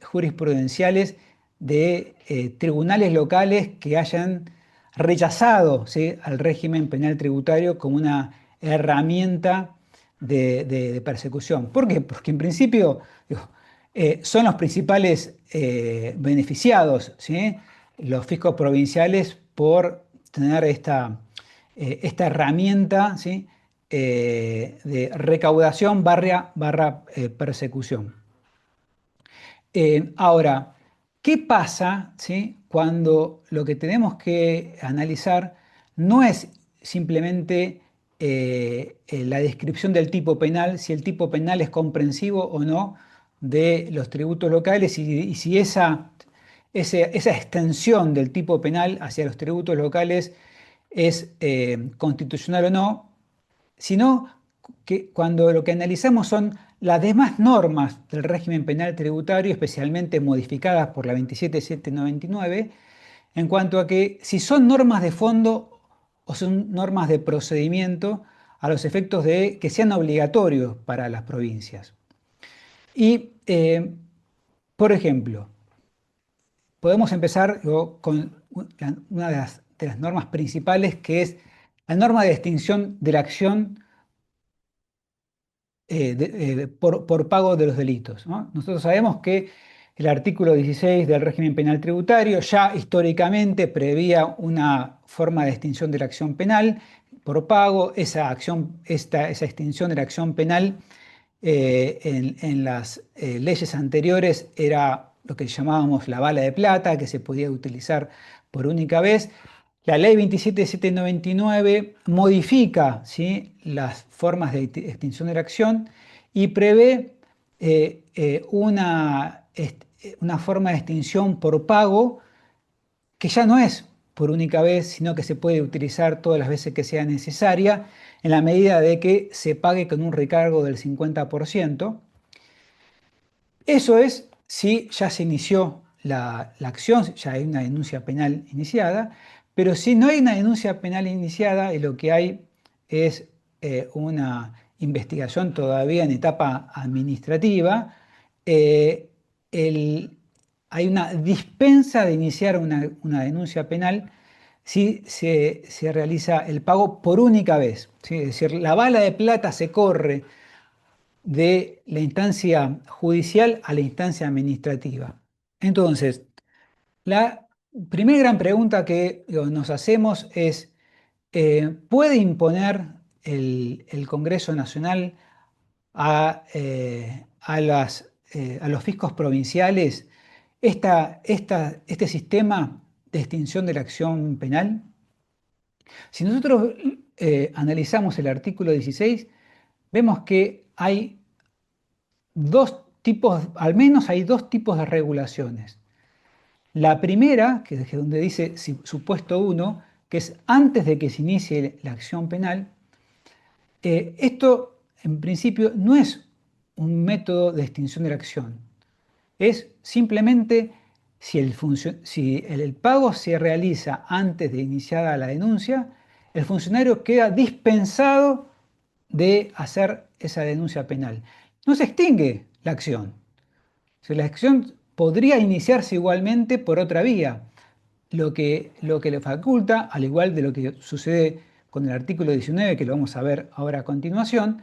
jurisprudenciales de tribunales locales que hayan rechazado, ¿sí?, al régimen penal tributario como una herramienta de persecución. ¿Por qué? Porque en principio, digo, son los principales beneficiados, ¿sí?, los fiscos provinciales, por tener esta herramienta, ¿sí?, de recaudación barra persecución. Ahora, ¿qué pasa, ¿sí?, cuando lo que tenemos que analizar no es simplemente la descripción del tipo penal, si el tipo penal es comprensivo o no de los tributos locales y si esa extensión del tipo penal hacia los tributos locales es constitucional o no, sino que cuando lo que analizamos son las demás normas del régimen penal tributario, especialmente modificadas por la 27799, en cuanto a que si son normas de fondo o son normas de procedimiento a los efectos de que sean obligatorios para las provincias. Y, por ejemplo, podemos empezar con una de las normas principales, que es la norma de extinción de la acción por pago de los delitos, ¿no? Nosotros sabemos que el artículo 16 del régimen penal tributario ya históricamente prevía una forma de extinción de la acción penal por pago. Esa extinción de la acción penal en las leyes anteriores era lo que llamábamos la bala de plata, que se podía utilizar por única vez. La ley 27799 modifica, ¿sí?, las formas de extinción de la acción y prevé una forma de extinción por pago que ya no es por única vez, sino que se puede utilizar todas las veces que sea necesaria, en la medida de que se pague con un recargo del 50%. Eso es si ya se inició la acción, ya hay una denuncia penal iniciada, pero si no hay una denuncia penal iniciada y lo que hay es una investigación todavía en etapa administrativa, eh, el- hay una dispensa de iniciar una denuncia penal si se realiza el pago por única vez, ¿sí? Es decir, la bala de plata se corre de la instancia judicial a la instancia administrativa. Entonces, la primera gran pregunta que nos hacemos es, ¿puede imponer el Congreso Nacional a los fiscos provinciales este sistema de extinción de la acción penal? Si nosotros analizamos el artículo 16, vemos que hay dos tipos, al menos hay dos tipos de regulaciones. La primera, que es donde dice supuesto 1, que es antes de que se inicie la acción penal. Esto, en principio, no es un método de extinción de la acción. Es simplemente si el pago se realiza antes de iniciada la denuncia, el funcionario queda dispensado de hacer esa denuncia penal. No se extingue la acción. La acción podría iniciarse igualmente por otra vía, lo que le faculta, al igual de lo que sucede con el artículo 19, que lo vamos a ver ahora a continuación,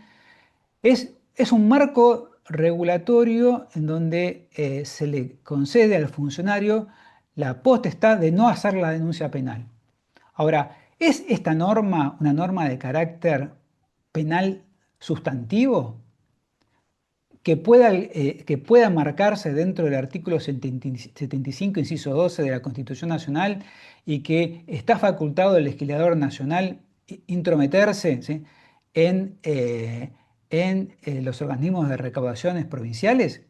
es un marco regulatorio en donde se le concede al funcionario la potestad de no hacer la denuncia penal. Ahora, ¿es esta norma una norma de carácter penal sustantivo? Que pueda marcarse dentro del artículo 75, inciso 12 de la Constitución Nacional, y que está facultado el legislador nacional intrometerse, ¿sí?, en los organismos de recaudaciones provinciales.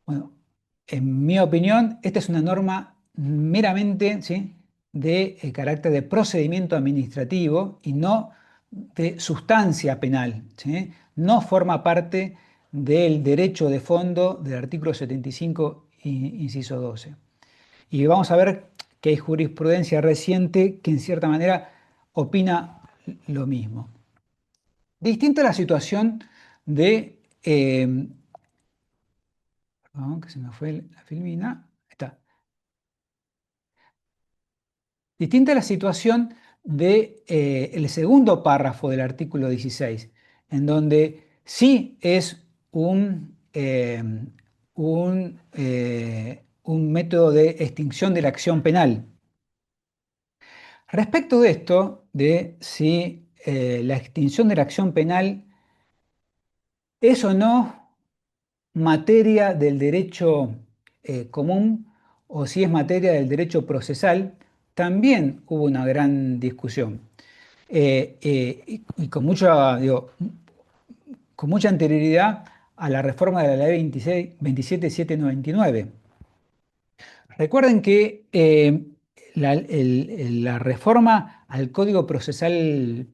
Bueno, en mi opinión, esta es una norma meramente, ¿sí?, de carácter de procedimiento administrativo y no de sustancia penal, ¿sí? No forma parte del derecho de fondo del artículo 75, inciso 12. Y vamos a ver que hay jurisprudencia reciente que en cierta manera opina lo mismo. Distinta la situación de perdón, que se me fue la filmina. Está. Distinta la situación de el segundo párrafo del artículo 16, en donde sí es un método de extinción de la acción penal. Respecto de esto, de si la extinción de la acción penal es o no materia del derecho común o si es materia del derecho procesal, también hubo una gran discusión. y con con mucha anterioridad a la reforma de la ley 27799. Recuerden que la reforma al Código Procesal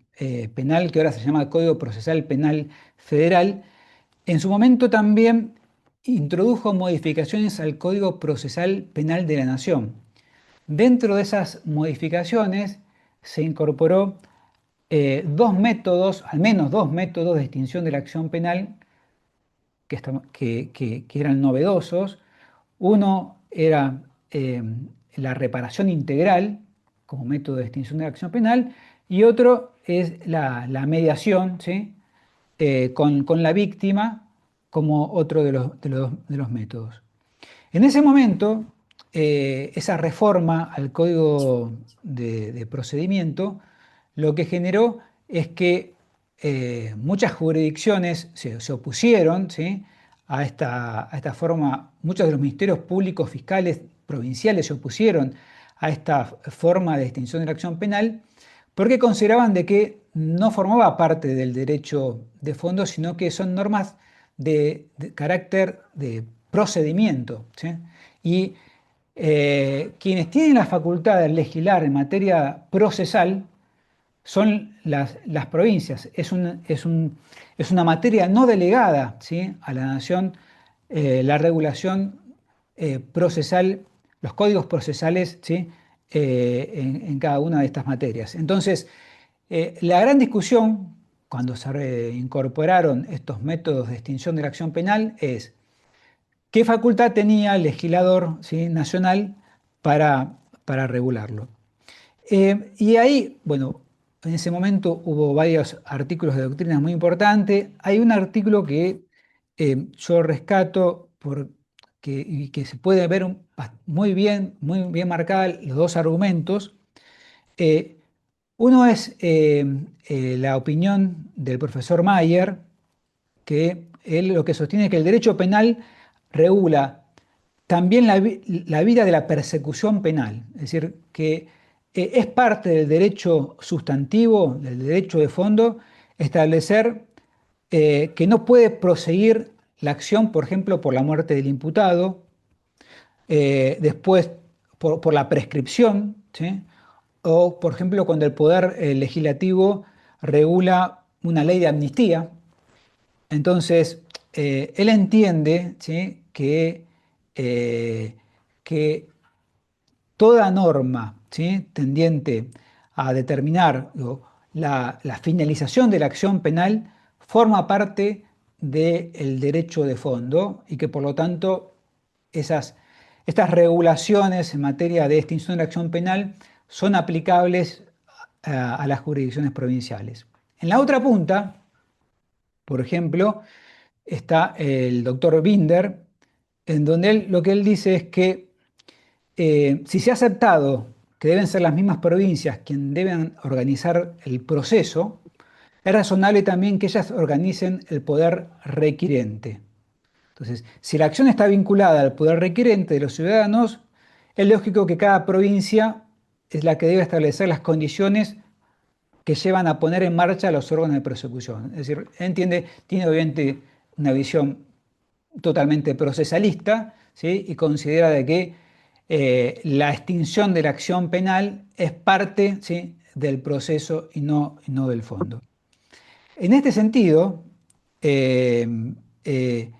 Penal, que ahora se llama Código Procesal Penal Federal, en su momento también introdujo modificaciones al Código Procesal Penal de la Nación. Dentro de esas modificaciones se incorporó dos métodos, al menos dos métodos de extinción de la acción penal que eran novedosos. Uno era la reparación integral como método de extinción de la acción penal y otro es la mediación, ¿sí? Con la víctima como otro de los métodos. En ese momento, esa reforma al Código de Procedimiento lo que generó es que muchas jurisdicciones se opusieron, ¿sí? a esta forma. Muchos de los ministerios públicos fiscales provinciales se opusieron a esta forma de extinción de la acción penal porque consideraban de que no formaba parte del derecho de fondo, sino que son normas de carácter de procedimiento, ¿sí? Y quienes tienen la facultad de legislar en materia procesal son las provincias. Es una materia no delegada, ¿sí? a la nación, la regulación procesal, los códigos procesales, ¿sí? En cada una de estas materias. Entonces, la gran discusión cuando se incorporaron estos métodos de extinción de la acción penal es qué facultad tenía el legislador, ¿sí? nacional para regularlo. Y ahí, bueno, en ese momento hubo varios artículos de doctrina muy importantes. Hay un artículo que yo rescato y que se puede ver muy bien marcados los dos argumentos. Eh, Uno es la opinión del profesor Mayer, que él lo que sostiene es que el derecho penal regula también la vida de la persecución penal, es decir, que es parte del derecho sustantivo, del derecho de fondo, establecer que no puede proseguir la acción, por ejemplo, por la muerte del imputado, después por la prescripción, ¿sí? O, por ejemplo, cuando el poder legislativo regula una ley de amnistía. Entonces, él entiende, ¿sí? Eh, que toda norma, ¿sí? tendiente a determinar la finalización de la acción penal forma parte del derecho de fondo y que por lo tanto estas regulaciones en materia de extinción de la acción penal son aplicables a las jurisdicciones provinciales. En la otra punta, por ejemplo, está el doctor Binder, en donde lo que él dice es que si se ha aceptado que deben ser las mismas provincias quienes deben organizar el proceso, es razonable también que ellas organicen el poder requirente. Entonces, si la acción está vinculada al poder requirente de los ciudadanos, es lógico que cada provincia es la que debe establecer las condiciones que llevan a poner en marcha los órganos de persecución. Es decir, tiene obviamente una visión totalmente procesalista, ¿sí? Y considera de que la extinción de la acción penal es parte, ¿sí? del proceso y no del fondo. En este sentido, eh, eh,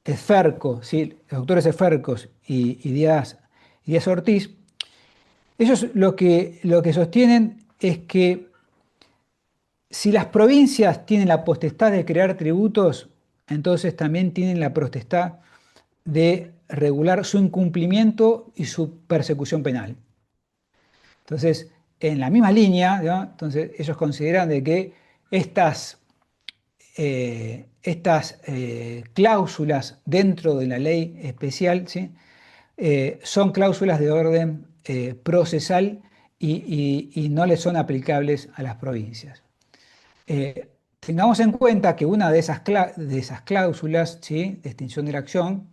Esferco, ¿sí? Los doctores Esfercos y Díaz Ortiz, ellos lo que sostienen es que si las provincias tienen la potestad de crear tributos, entonces también tienen la potestad de regular su incumplimiento y su persecución penal. Entonces, en la misma línea, ¿no? Entonces, ellos consideran de que estas cláusulas dentro de la ley especial, ¿sí? Son cláusulas de orden procesal y no le son aplicables a las provincias. Tengamos en cuenta que una de esas cláusulas, ¿sí? de extinción de la acción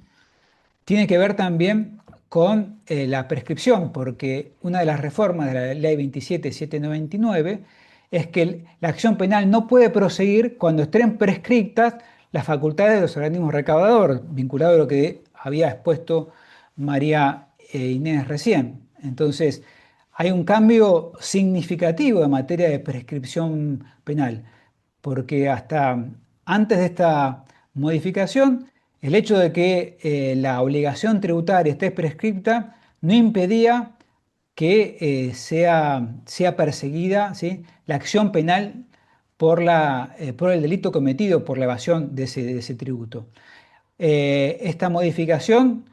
tiene que ver también con la prescripción, porque una de las reformas de la ley 27799 es que la acción penal no puede proseguir cuando estén prescriptas las facultades de los organismos recaudadores, vinculado a lo que había expuesto María Inés recién. Entonces, hay un cambio significativo en materia de prescripción penal, porque hasta antes de esta modificación, el hecho de que la obligación tributaria esté prescripta no impedía que sea perseguida, ¿sí?, la acción penal por el delito cometido por la evasión de ese tributo. Esta modificación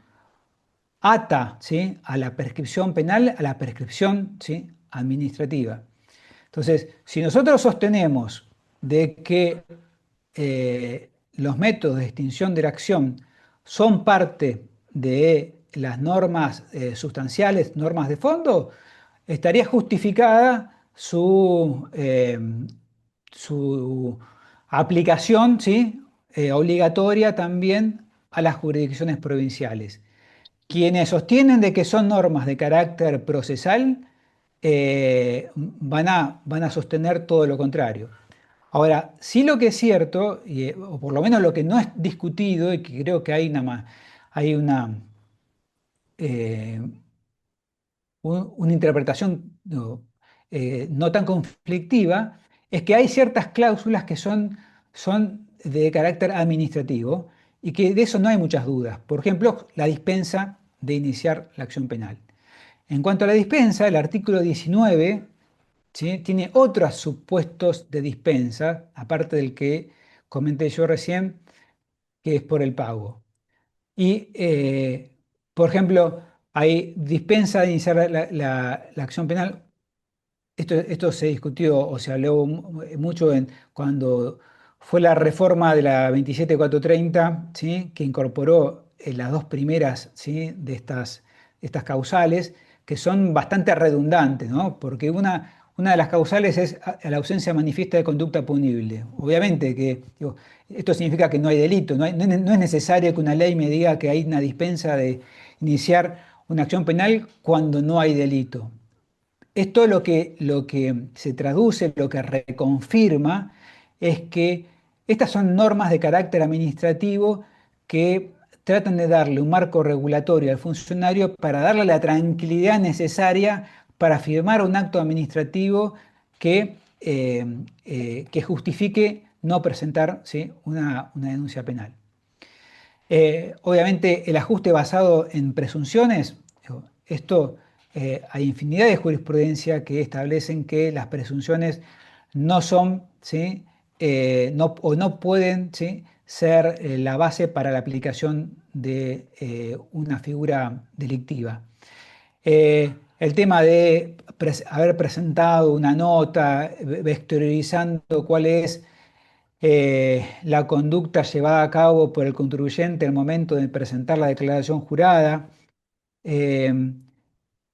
ata, ¿sí?, a la prescripción penal, a la prescripción, ¿sí?, administrativa. Entonces, si nosotros sostenemos de que los métodos de extinción de la acción son parte de las normas sustanciales, normas de fondo, estaría justificada su aplicación, ¿sí?, obligatoria también a las jurisdicciones provinciales. Quienes sostienen de que son normas de carácter procesal van a sostener todo lo contrario. Ahora, sí lo que es cierto, o por lo menos lo que no es discutido, y que creo que hay eh, una interpretación no tan conflictiva, es que hay ciertas cláusulas que son de carácter administrativo y que de eso no hay muchas dudas. Por ejemplo, la dispensa de iniciar la acción penal. En cuanto a la dispensa, el artículo 19, ¿sí?, tiene otros supuestos de dispensa, aparte del que comenté yo recién, que es por el pago. Y, por ejemplo, hay dispensa de iniciar la acción penal. Esto se discutió o se habló mucho cuando fue la reforma de la 27430, ¿sí?, que incorporó las dos primeras, ¿sí?, de estas causales, que son bastante redundantes, ¿no? Porque una de las causales es a la ausencia manifiesta de conducta punible. Obviamente que digo, esto significa que no hay delito, no es necesario que una ley me diga que hay una dispensa de iniciar una acción penal cuando no hay delito. Esto lo que se traduce, lo que reconfirma, es que estas son normas de carácter administrativo que tratan de darle un marco regulatorio al funcionario para darle la tranquilidad necesaria para firmar un acto administrativo que justifique no presentar, ¿sí?, una denuncia penal. Obviamente el ajuste basado en presunciones, esto hay infinidad de jurisprudencia que establecen que las presunciones no son, ¿sí?, o no pueden, ¿sí?, ser la base para la aplicación de una figura delictiva. El tema de haber presentado una nota vectorizando cuál es la conducta llevada a cabo por el contribuyente al momento de presentar la declaración jurada, eh,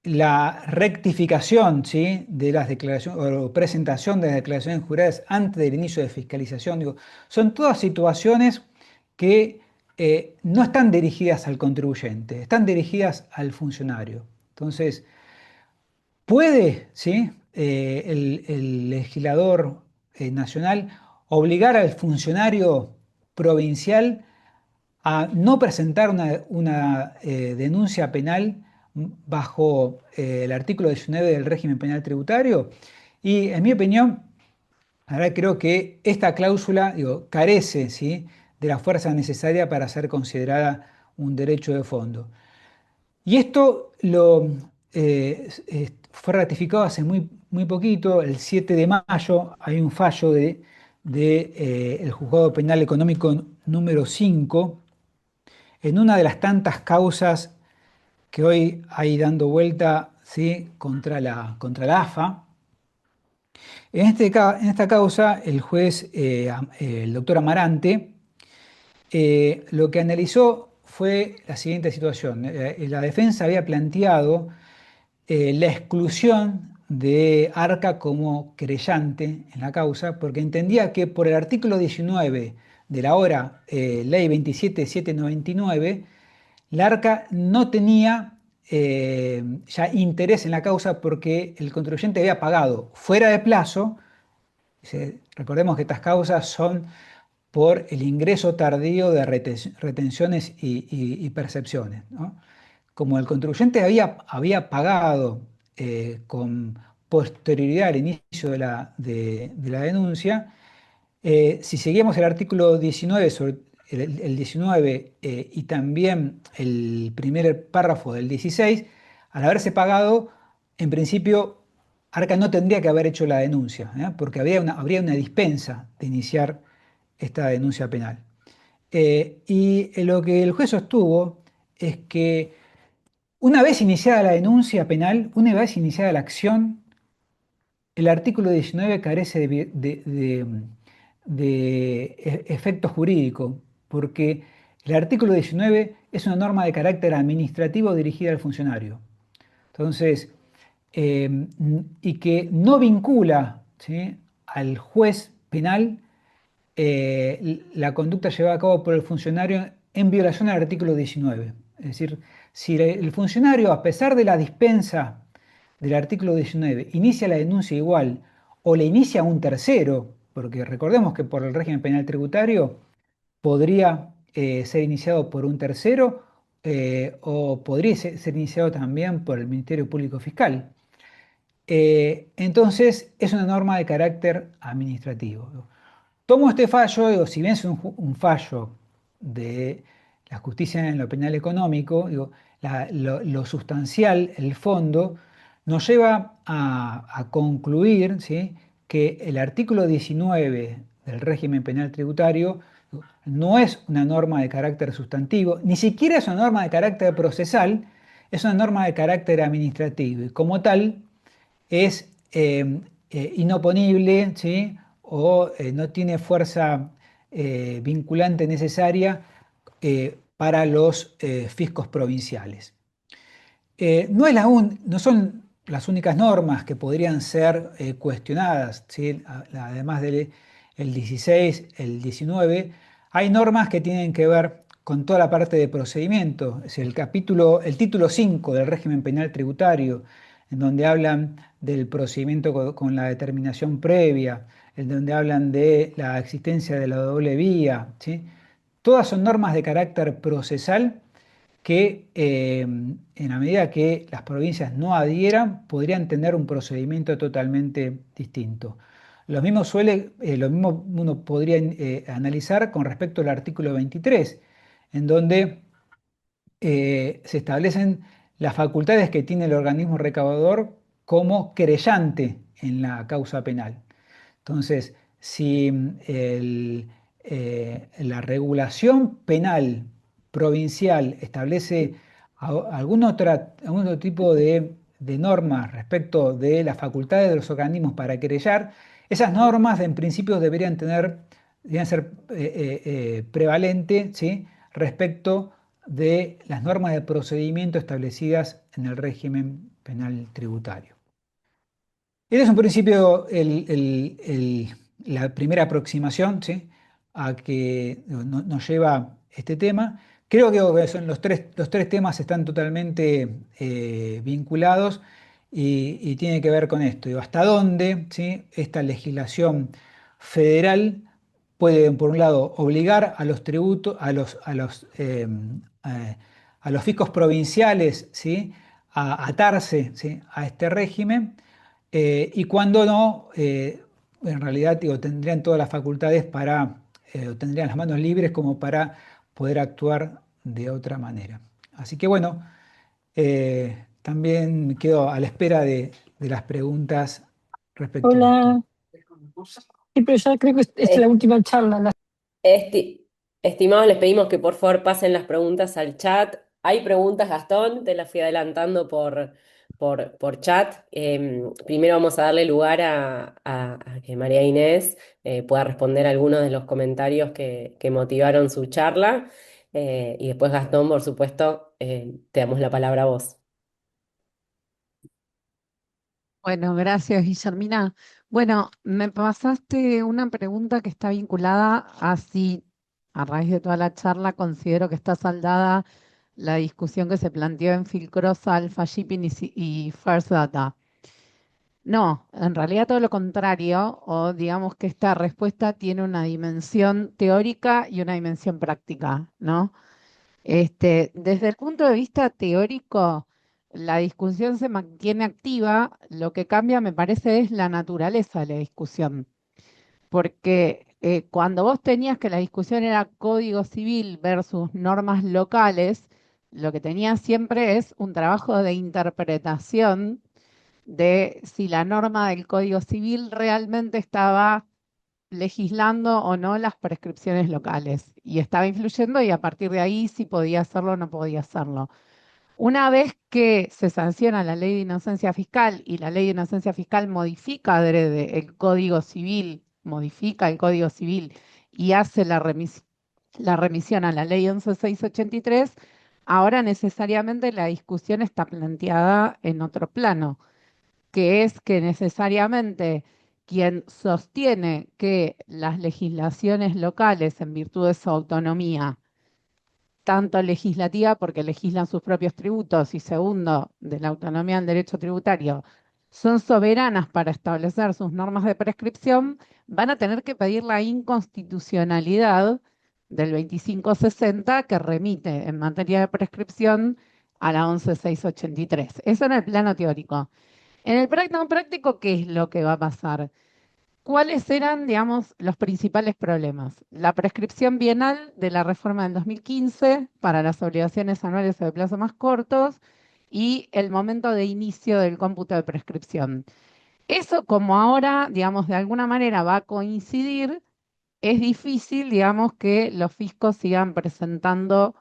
la rectificación, ¿sí?, de las declaraciones o presentación de las declaraciones juradas antes del inicio de fiscalización. Digo, son todas situaciones que no están dirigidas al contribuyente, están dirigidas al funcionario. Entonces, ¿puede, sí, el legislador nacional obligar al funcionario provincial a no presentar una denuncia penal bajo el artículo 19 del régimen penal tributario? Y en mi opinión, ahora creo que esta cláusula, digo, carece, ¿sí?, de la fuerza necesaria para ser considerada un derecho de fondo. Y esto fue ratificado hace muy poquito, el 7 de mayo, hay un fallo el Juzgado Penal Económico número 5, en una de las tantas causas que hoy hay dando vuelta, ¿sí?, contra la AFA. En esta causa, el juez, el doctor Amarante, lo que analizó fue la siguiente situación. La defensa había planteado la exclusión de Arca como querellante en la causa, porque entendía que por el artículo 19 de la ahora ley 27799, la Arca no tenía ya interés en la causa porque el contribuyente había pagado fuera de plazo Recordemos que estas causas son por el ingreso tardío de retenciones y percepciones, ¿no? Como el contribuyente había pagado con posterioridad al inicio de la denuncia, si seguimos el artículo 19, el 19 y también el primer párrafo del 16, al haberse pagado, en principio, Arca no tendría que haber hecho la denuncia, porque habría una dispensa de iniciar esta denuncia penal. Y lo que el juez sostuvo es que una vez iniciada la denuncia penal, una vez iniciada la acción, el artículo 19 carece de efecto jurídico, porque el artículo 19 es una norma de carácter administrativo dirigida al funcionario. Entonces, y que no vincula, ¿sí?, al juez penal la conducta llevada a cabo por el funcionario en violación al artículo 19. Es decir, si el funcionario, a pesar de la dispensa del artículo 19, inicia la denuncia igual o le inicia un tercero, porque recordemos que por el régimen penal tributario podría ser iniciado por un tercero o podría ser iniciado también por el Ministerio Público Fiscal. Entonces, es una norma de carácter administrativo. Tomo este fallo, digo, si bien es un fallo de la justicia en lo penal económico, digo, lo sustancial, el fondo, nos lleva a concluir, ¿sí?, que el artículo 19 del régimen penal tributario no es una norma de carácter sustantivo, ni siquiera es una norma de carácter procesal, es una norma de carácter administrativo y como tal es inoponible, ¿sí?, o no tiene fuerza vinculante necesaria para los fiscos provinciales. No son las únicas normas que podrían ser cuestionadas, ¿sí? Además del el 16, el 19, hay normas que tienen que ver con toda la parte de procedimiento, es decir, el título 5 del régimen penal tributario, en donde hablan del procedimiento con la determinación previa, en donde hablan de la existencia de la doble vía, ¿sí? Todas son normas de carácter procesal que en la medida que las provincias no adhieran, podrían tener un procedimiento totalmente distinto. Lo mismo uno podría analizar con respecto al artículo 23, en donde se establecen las facultades que tiene el organismo recaudador como querellante en la causa penal. Entonces, si la regulación penal provincial establece algún otro tipo de normas respecto de las facultades de los organismos para querellar, esas normas en principio deberían ser prevalentes, ¿sí?, respecto de las normas de procedimiento establecidas en el régimen penal tributario. Este es un principio la primera aproximación, ¿sí?, a que nos lleva este tema. Creo que son los tres temas están totalmente vinculados y tiene que ver con esto. Digo, ¿hasta dónde, ¿sí?, esta legislación federal puede, por un lado, obligar a los tributos, a los fiscos provinciales, ¿sí?, a atarse, ¿sí?, a este régimen? Y cuando no, en realidad digo, tendrían todas las facultades tendrían las manos libres como para poder actuar de otra manera. Así que bueno, también me quedo a la espera de las preguntas respecto a esto. Hola, sí, pero ya creo que esta es la última charla. Esti- Estimados, les pedimos que por favor pasen las preguntas al chat. Hay preguntas, Gastón, te las fui adelantando por chat. Primero vamos a darle lugar a que María Inés pueda responder algunos de los comentarios que motivaron su charla. Y después, Gastón, por supuesto, te damos la palabra a vos. Bueno, gracias, Guillermina. Bueno, me pasaste una pregunta que está vinculada a si, a raíz de toda la charla, considero que está saldada la discusión que se planteó en Filcrosa, Alpha Shipping y First Data. No, en realidad todo lo contrario, o digamos que esta respuesta tiene una dimensión teórica y una dimensión práctica, ¿no? Desde el punto de vista teórico, la discusión se mantiene activa, lo que cambia, me parece, es la naturaleza de la discusión, porque cuando vos tenías que la discusión era código civil versus normas locales, lo que tenías siempre es un trabajo de interpretación de si la norma del Código Civil realmente estaba legislando o no las prescripciones locales y estaba influyendo y a partir de ahí si podía hacerlo o no podía hacerlo. Una vez que se sanciona la ley de inocencia fiscal y la ley de inocencia fiscal modifica adrede el Código Civil, modifica el Código Civil y hace la remisión a la ley 11.683, ahora necesariamente la discusión está planteada en otro plano, que es que necesariamente quien sostiene que las legislaciones locales, en virtud de su autonomía, tanto legislativa porque legislan sus propios tributos y segundo, de la autonomía del derecho tributario, son soberanas para establecer sus normas de prescripción, van a tener que pedir la inconstitucionalidad del 2560 que remite en materia de prescripción a la 11.683. Eso en el plano teórico. En el plano práctico, ¿qué es lo que va a pasar? ¿Cuáles eran, digamos, los principales problemas? La prescripción bienal de la reforma del 2015 para las obligaciones anuales o de plazo más cortos y el momento de inicio del cómputo de prescripción. Eso, como ahora, digamos, de alguna manera va a coincidir, es difícil, digamos, que los fiscos sigan presentando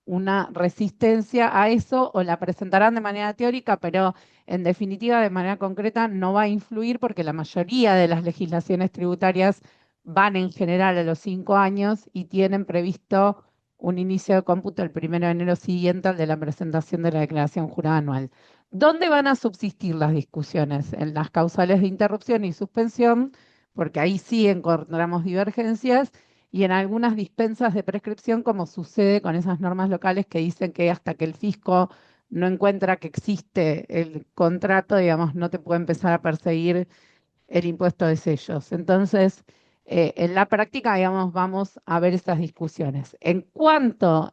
una resistencia a eso o la presentarán de manera teórica, pero en definitiva de manera concreta no va a influir porque la mayoría de las legislaciones tributarias van en general a los 5 años y tienen previsto un inicio de cómputo el 1 de enero siguiente al de la presentación de la declaración jurada anual. ¿Dónde van a subsistir las discusiones? En las causales de interrupción y suspensión, porque ahí sí encontramos divergencias y en algunas dispensas de prescripción, como sucede con esas normas locales que dicen que hasta que el fisco no encuentra que existe el contrato, digamos, no te puede empezar a perseguir el impuesto de sellos. Entonces, en la práctica, digamos, vamos a ver esas discusiones. En cuanto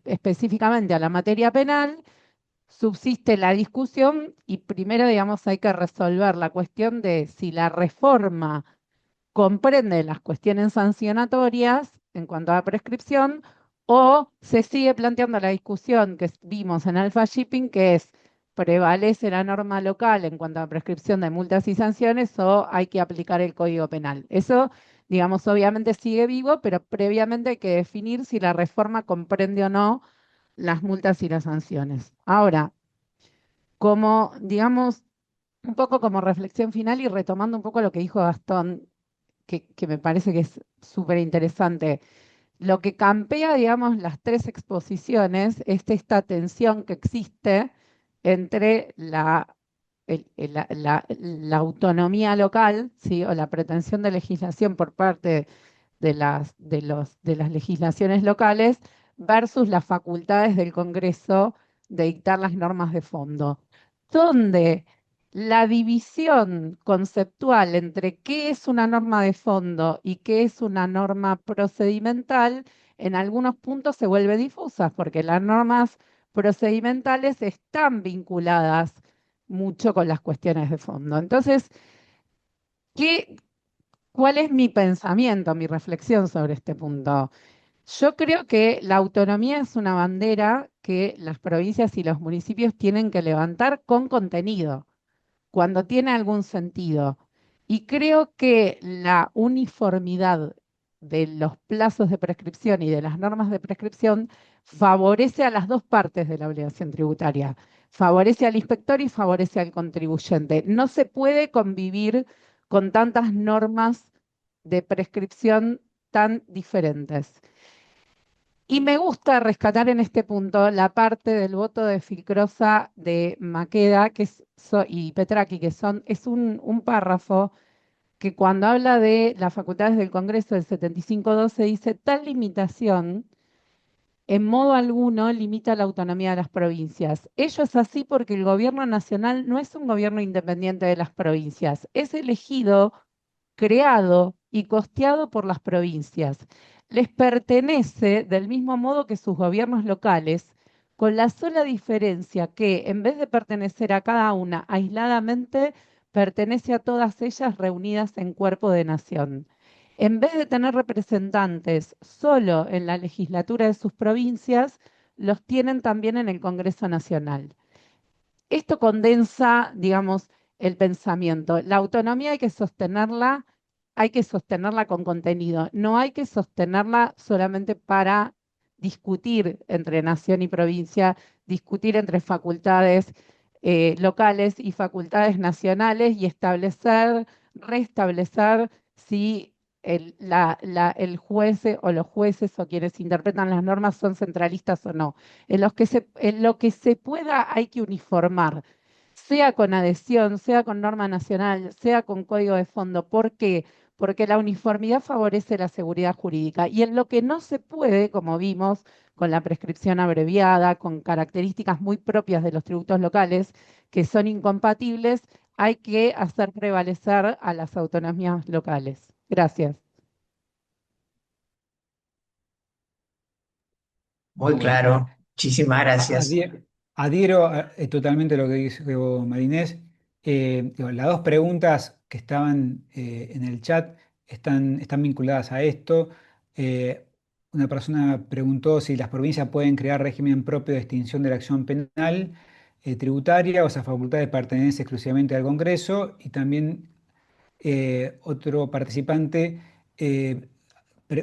específicamente a la materia penal, subsiste la discusión y primero, digamos, hay que resolver la cuestión de si la reforma comprende las cuestiones sancionatorias en cuanto a la prescripción o se sigue planteando la discusión que vimos en Alpha Shipping, que es, ¿prevalece la norma local en cuanto a prescripción de multas y sanciones o hay que aplicar el Código Penal? Eso, digamos, obviamente sigue vivo, pero previamente hay que definir si la reforma comprende o no las multas y las sanciones. Ahora, como, digamos, un poco como reflexión final y retomando un poco lo que dijo Gastón, que me parece que es súper interesante. Lo que campea, digamos, las tres exposiciones es esta tensión que existe entre la autonomía local, ¿sí? O la pretensión de legislación por parte de las legislaciones locales versus las facultades del Congreso de dictar las normas de fondo, donde la división conceptual entre qué es una norma de fondo y qué es una norma procedimental en algunos puntos se vuelve difusa, porque las normas procedimentales están vinculadas mucho con las cuestiones de fondo. Entonces, ¿qué, ¿cuál es mi pensamiento, mi reflexión sobre este punto? Yo creo que la autonomía es una bandera que las provincias y los municipios tienen que levantar con contenido, cuando tiene algún sentido. Y creo que la uniformidad de los plazos de prescripción y de las normas de prescripción favorece a las dos partes de la obligación tributaria. Favorece al inspector y favorece al contribuyente. No se puede convivir con tantas normas de prescripción tan diferentes. Y me gusta rescatar en este punto la parte del voto de Filcrosa de Maqueda y Petraki, es un párrafo que cuando habla de las facultades del Congreso del 7512 dice, tal limitación en modo alguno limita la autonomía de las provincias. Ello es así porque el gobierno nacional no es un gobierno independiente de las provincias, es elegido, creado y costeado por las provincias. Les pertenece del mismo modo que sus gobiernos locales, con la sola diferencia que en vez de pertenecer a cada una aisladamente, pertenece a todas ellas reunidas en cuerpo de nación. En vez de tener representantes solo en la legislatura de sus provincias, los tienen también en el Congreso Nacional. Esto condensa, digamos, el pensamiento. La autonomía hay que sostenerla con contenido, no hay que sostenerla solamente para discutir entre nación y provincia, discutir entre facultades locales y facultades nacionales y restablecer si el juez o los jueces o quienes interpretan las normas son centralistas o no. En lo que se pueda hay que uniformar, sea con adhesión, sea con norma nacional, sea con código de fondo. ¿Por qué? Porque la uniformidad favorece la seguridad jurídica. Y en lo que no se puede, como vimos, con la prescripción abreviada, con características muy propias de los tributos locales, que son incompatibles, hay que hacer prevalecer a las autonomías locales. Gracias. Muy Bueno, bueno, claro. Muchísimas gracias. adhiero totalmente a lo que dice Marinés. Digo, las dos preguntas que estaban en el chat están vinculadas a esto. Eh, una persona preguntó si las provincias pueden crear régimen propio de extinción de la acción penal tributaria, o esa facultad pertenece exclusivamente al Congreso. Y también otro participante, eh,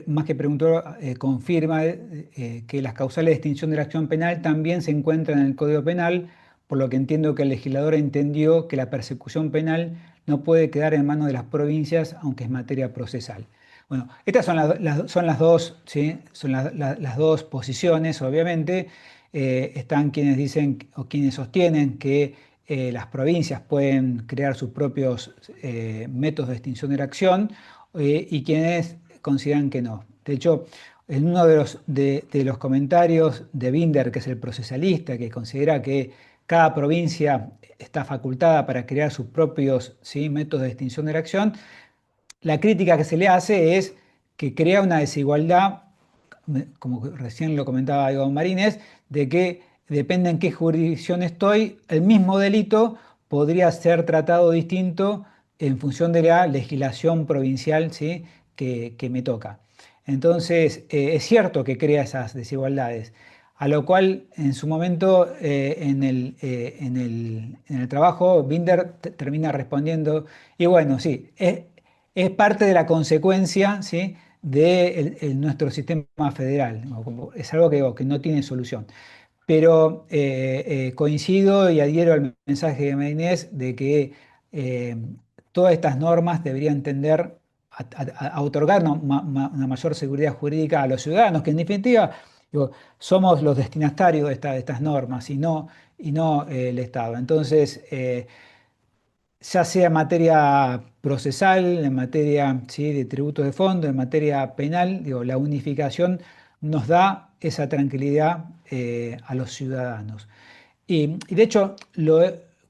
más que preguntó, confirma que las causales de extinción de la acción penal también se encuentran en el Código Penal, por lo que entiendo que el legislador entendió que la persecución penal no puede quedar en manos de las provincias, aunque es materia procesal. Bueno, estas son son las dos, ¿sí? Son las dos posiciones, obviamente. Están quienes dicen o quienes sostienen que las provincias pueden crear sus propios métodos de extinción de la acción, y quienes consideran que no. De hecho, en uno de los comentarios de Binder, que es el procesalista, que considera que cada provincia está facultada para crear sus propios, ¿sí?, métodos de extinción de la acción, la crítica que se le hace es que crea una desigualdad, como recién lo comentaba Iván Marínez, de que depende en qué jurisdicción estoy, el mismo delito podría ser tratado distinto en función de la legislación provincial, ¿sí?, que me toca. Entonces, es cierto que crea esas desigualdades, a lo cual en su momento en el trabajo Binder termina respondiendo, y bueno, sí, es parte de la consecuencia, ¿sí?, de nuestro sistema federal, ¿no? Es algo que no tiene solución. Pero coincido y adhiero al mensaje de Maynés de que eh, todas estas normas deberían tender a otorgar una mayor seguridad jurídica a los ciudadanos, que en definitiva, digo, somos los destinatarios de estas normas y no el Estado. Entonces, ya sea en materia procesal, en materia, ¿sí?, de tributos de fondo, en materia penal, digo, la unificación nos da esa tranquilidad a los ciudadanos. Y de hecho,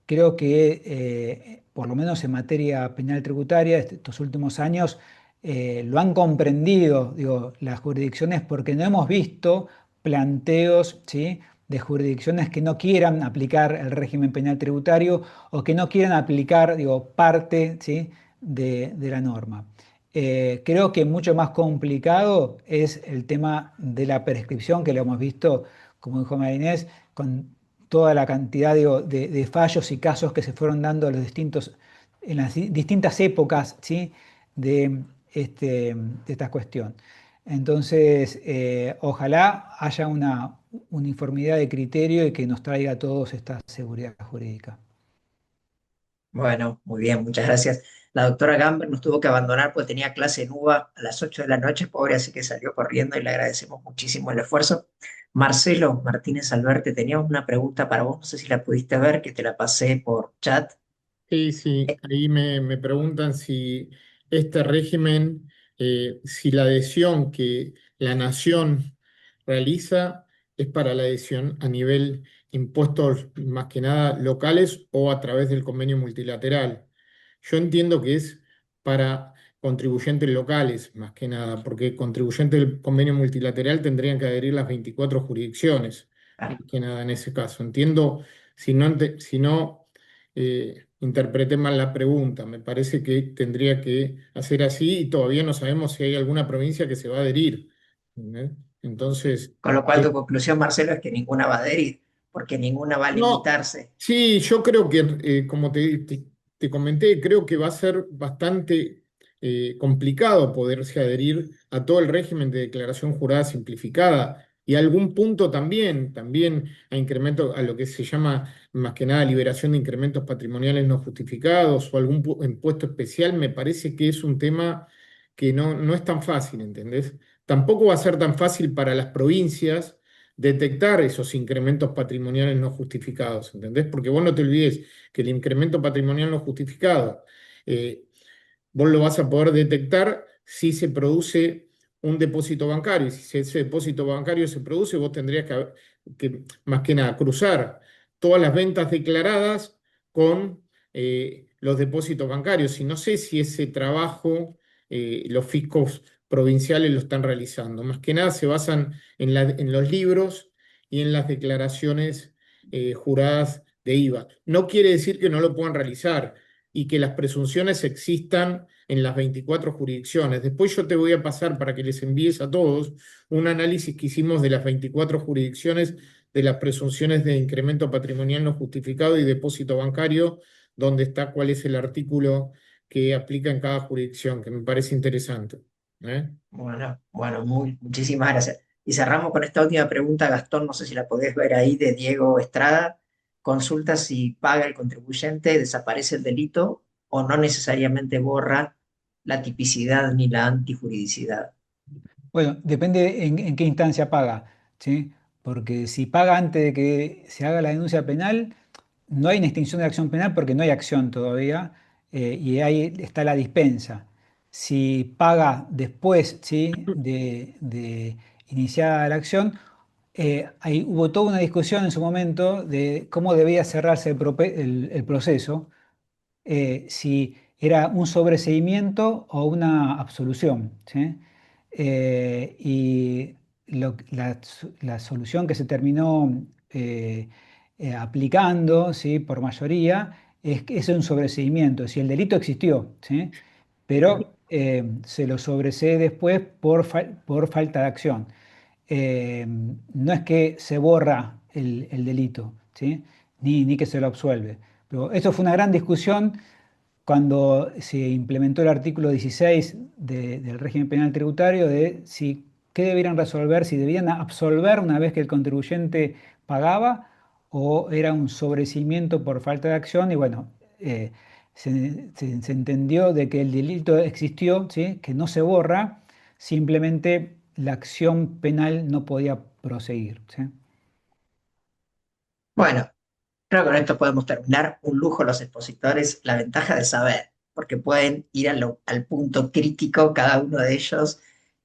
creo que por lo menos en materia penal tributaria, estos últimos años lo han comprendido, digo, las jurisdicciones, porque no hemos visto planteos, ¿sí?, de jurisdicciones que no quieran aplicar el régimen penal tributario o que no quieran aplicar, digo, parte, ¿sí?, de la norma. Creo que mucho más complicado es el tema de la prescripción, que lo hemos visto, como dijo Marinés, con toda la cantidad, digo, de fallos y casos que se fueron dando en las distintas épocas, ¿sí?, de esta cuestión. Entonces, ojalá haya una uniformidad de criterio y que nos traiga a todos esta seguridad jurídica. Bueno, muy bien, muchas gracias. La doctora Gamber nos tuvo que abandonar porque tenía clase en UBA a las 8 de la noche, pobre, así que salió corriendo y le agradecemos muchísimo el esfuerzo. Marcelo Martínez Alberte, teníamos una pregunta para vos, no sé si la pudiste ver, que te la pasé por chat. Sí, sí, ahí me preguntan si este régimen, si la adhesión que la nación realiza es para la adhesión a nivel impuestos más que nada locales o a través del convenio multilateral. Yo entiendo que es para contribuyentes locales más que nada, porque contribuyentes del convenio multilateral tendrían que adherir las 24 jurisdicciones, más que nada en ese caso. Entiendo, si no interpreté mal la pregunta, me parece que tendría que hacer así y todavía no sabemos si hay alguna provincia que se va a adherir. ¿Entendés? Entonces, Con lo cual tu conclusión, Marcelo, es que ninguna va a adherir, porque ninguna va a no, limitarse. sí, yo creo que, como te comenté, creo que va a ser bastante complicado poderse adherir a todo el régimen de declaración jurada simplificada y a algún punto también a incremento, a lo que se llama más que nada liberación de incrementos patrimoniales no justificados o algún impuesto especial, me parece que es un tema que no es tan fácil, ¿entendés? Tampoco va a ser tan fácil para las provincias detectar esos incrementos patrimoniales no justificados, ¿entendés? Porque vos no te olvides que el incremento patrimonial no justificado, eh, vos lo vas a poder detectar si se produce un depósito bancario. Y si ese depósito bancario se produce, vos tendrías más que nada, cruzar todas las ventas declaradas con los depósitos bancarios. Y no sé si ese trabajo los fiscos provinciales lo están realizando. Más que nada se basan en los libros y en las declaraciones juradas de IVA. No quiere decir que no lo puedan realizar y que las presunciones existan en las 24 jurisdicciones. Después yo te voy a pasar para que les envíes a todos un análisis que hicimos de las 24 jurisdicciones de las presunciones de incremento patrimonial no justificado y depósito bancario, donde está cuál es el artículo que aplica en cada jurisdicción, que me parece interesante. ¿Eh? Bueno, muchísimas gracias. Y cerramos con esta última pregunta, Gastón, no sé si la podés ver ahí, de Diego Estrada. Consulta si paga el contribuyente, desaparece el delito o no necesariamente borra la tipicidad ni la antijuridicidad. Bueno, depende en qué instancia paga, ¿sí? Porque si paga antes de que se haga la denuncia penal, no hay una extinción de la acción penal porque no hay acción todavía, y ahí está la dispensa. Si paga después, ¿sí? de iniciada la acción, ahí hubo toda una discusión en su momento de cómo debía cerrarse el proceso, si era un sobreseimiento o una absolución, ¿sí? Y la solución que se terminó aplicando, ¿sí? Por mayoría es que es un sobreseimiento, si el delito existió, ¿sí? Pero se lo sobresee después por falta de acción. No es que se borra el delito, ¿sí? Ni que se lo absuelve. Pero eso fue una gran discusión cuando se implementó el artículo 16 del régimen penal tributario de si qué debieran resolver, si debían absolver una vez que el contribuyente pagaba o era un sobreseimiento por falta de acción. Y bueno, se entendió de que el delito existió, ¿sí? Que no se borra, simplemente la acción penal no podía proseguir, ¿sí? Bueno, creo que con esto podemos terminar. Un lujo los expositores, la ventaja de saber, porque pueden ir al punto crítico cada uno de ellos.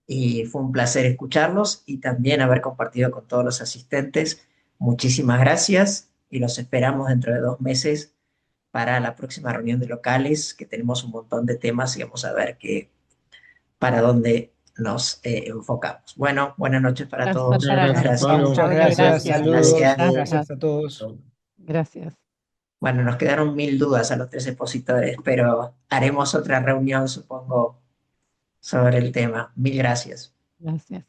Y fue un placer escucharlos y también haber compartido con todos los asistentes. Muchísimas gracias y los esperamos dentro de 2 meses para la próxima reunión de locales, que tenemos un montón de temas y vamos a ver para dónde nos enfocamos. Bueno, buenas noches para Gracias todos. Muchas para Muchas los gracias, Chao, gracias. Pablo. muchas Pablo, gracias, gracias. saludos, Gracias. gracias Gracias, a todos. gracias. Bueno, nos quedaron 1000 dudas a los 3 expositores, pero haremos otra reunión, supongo, sobre el tema. Mil gracias. Gracias.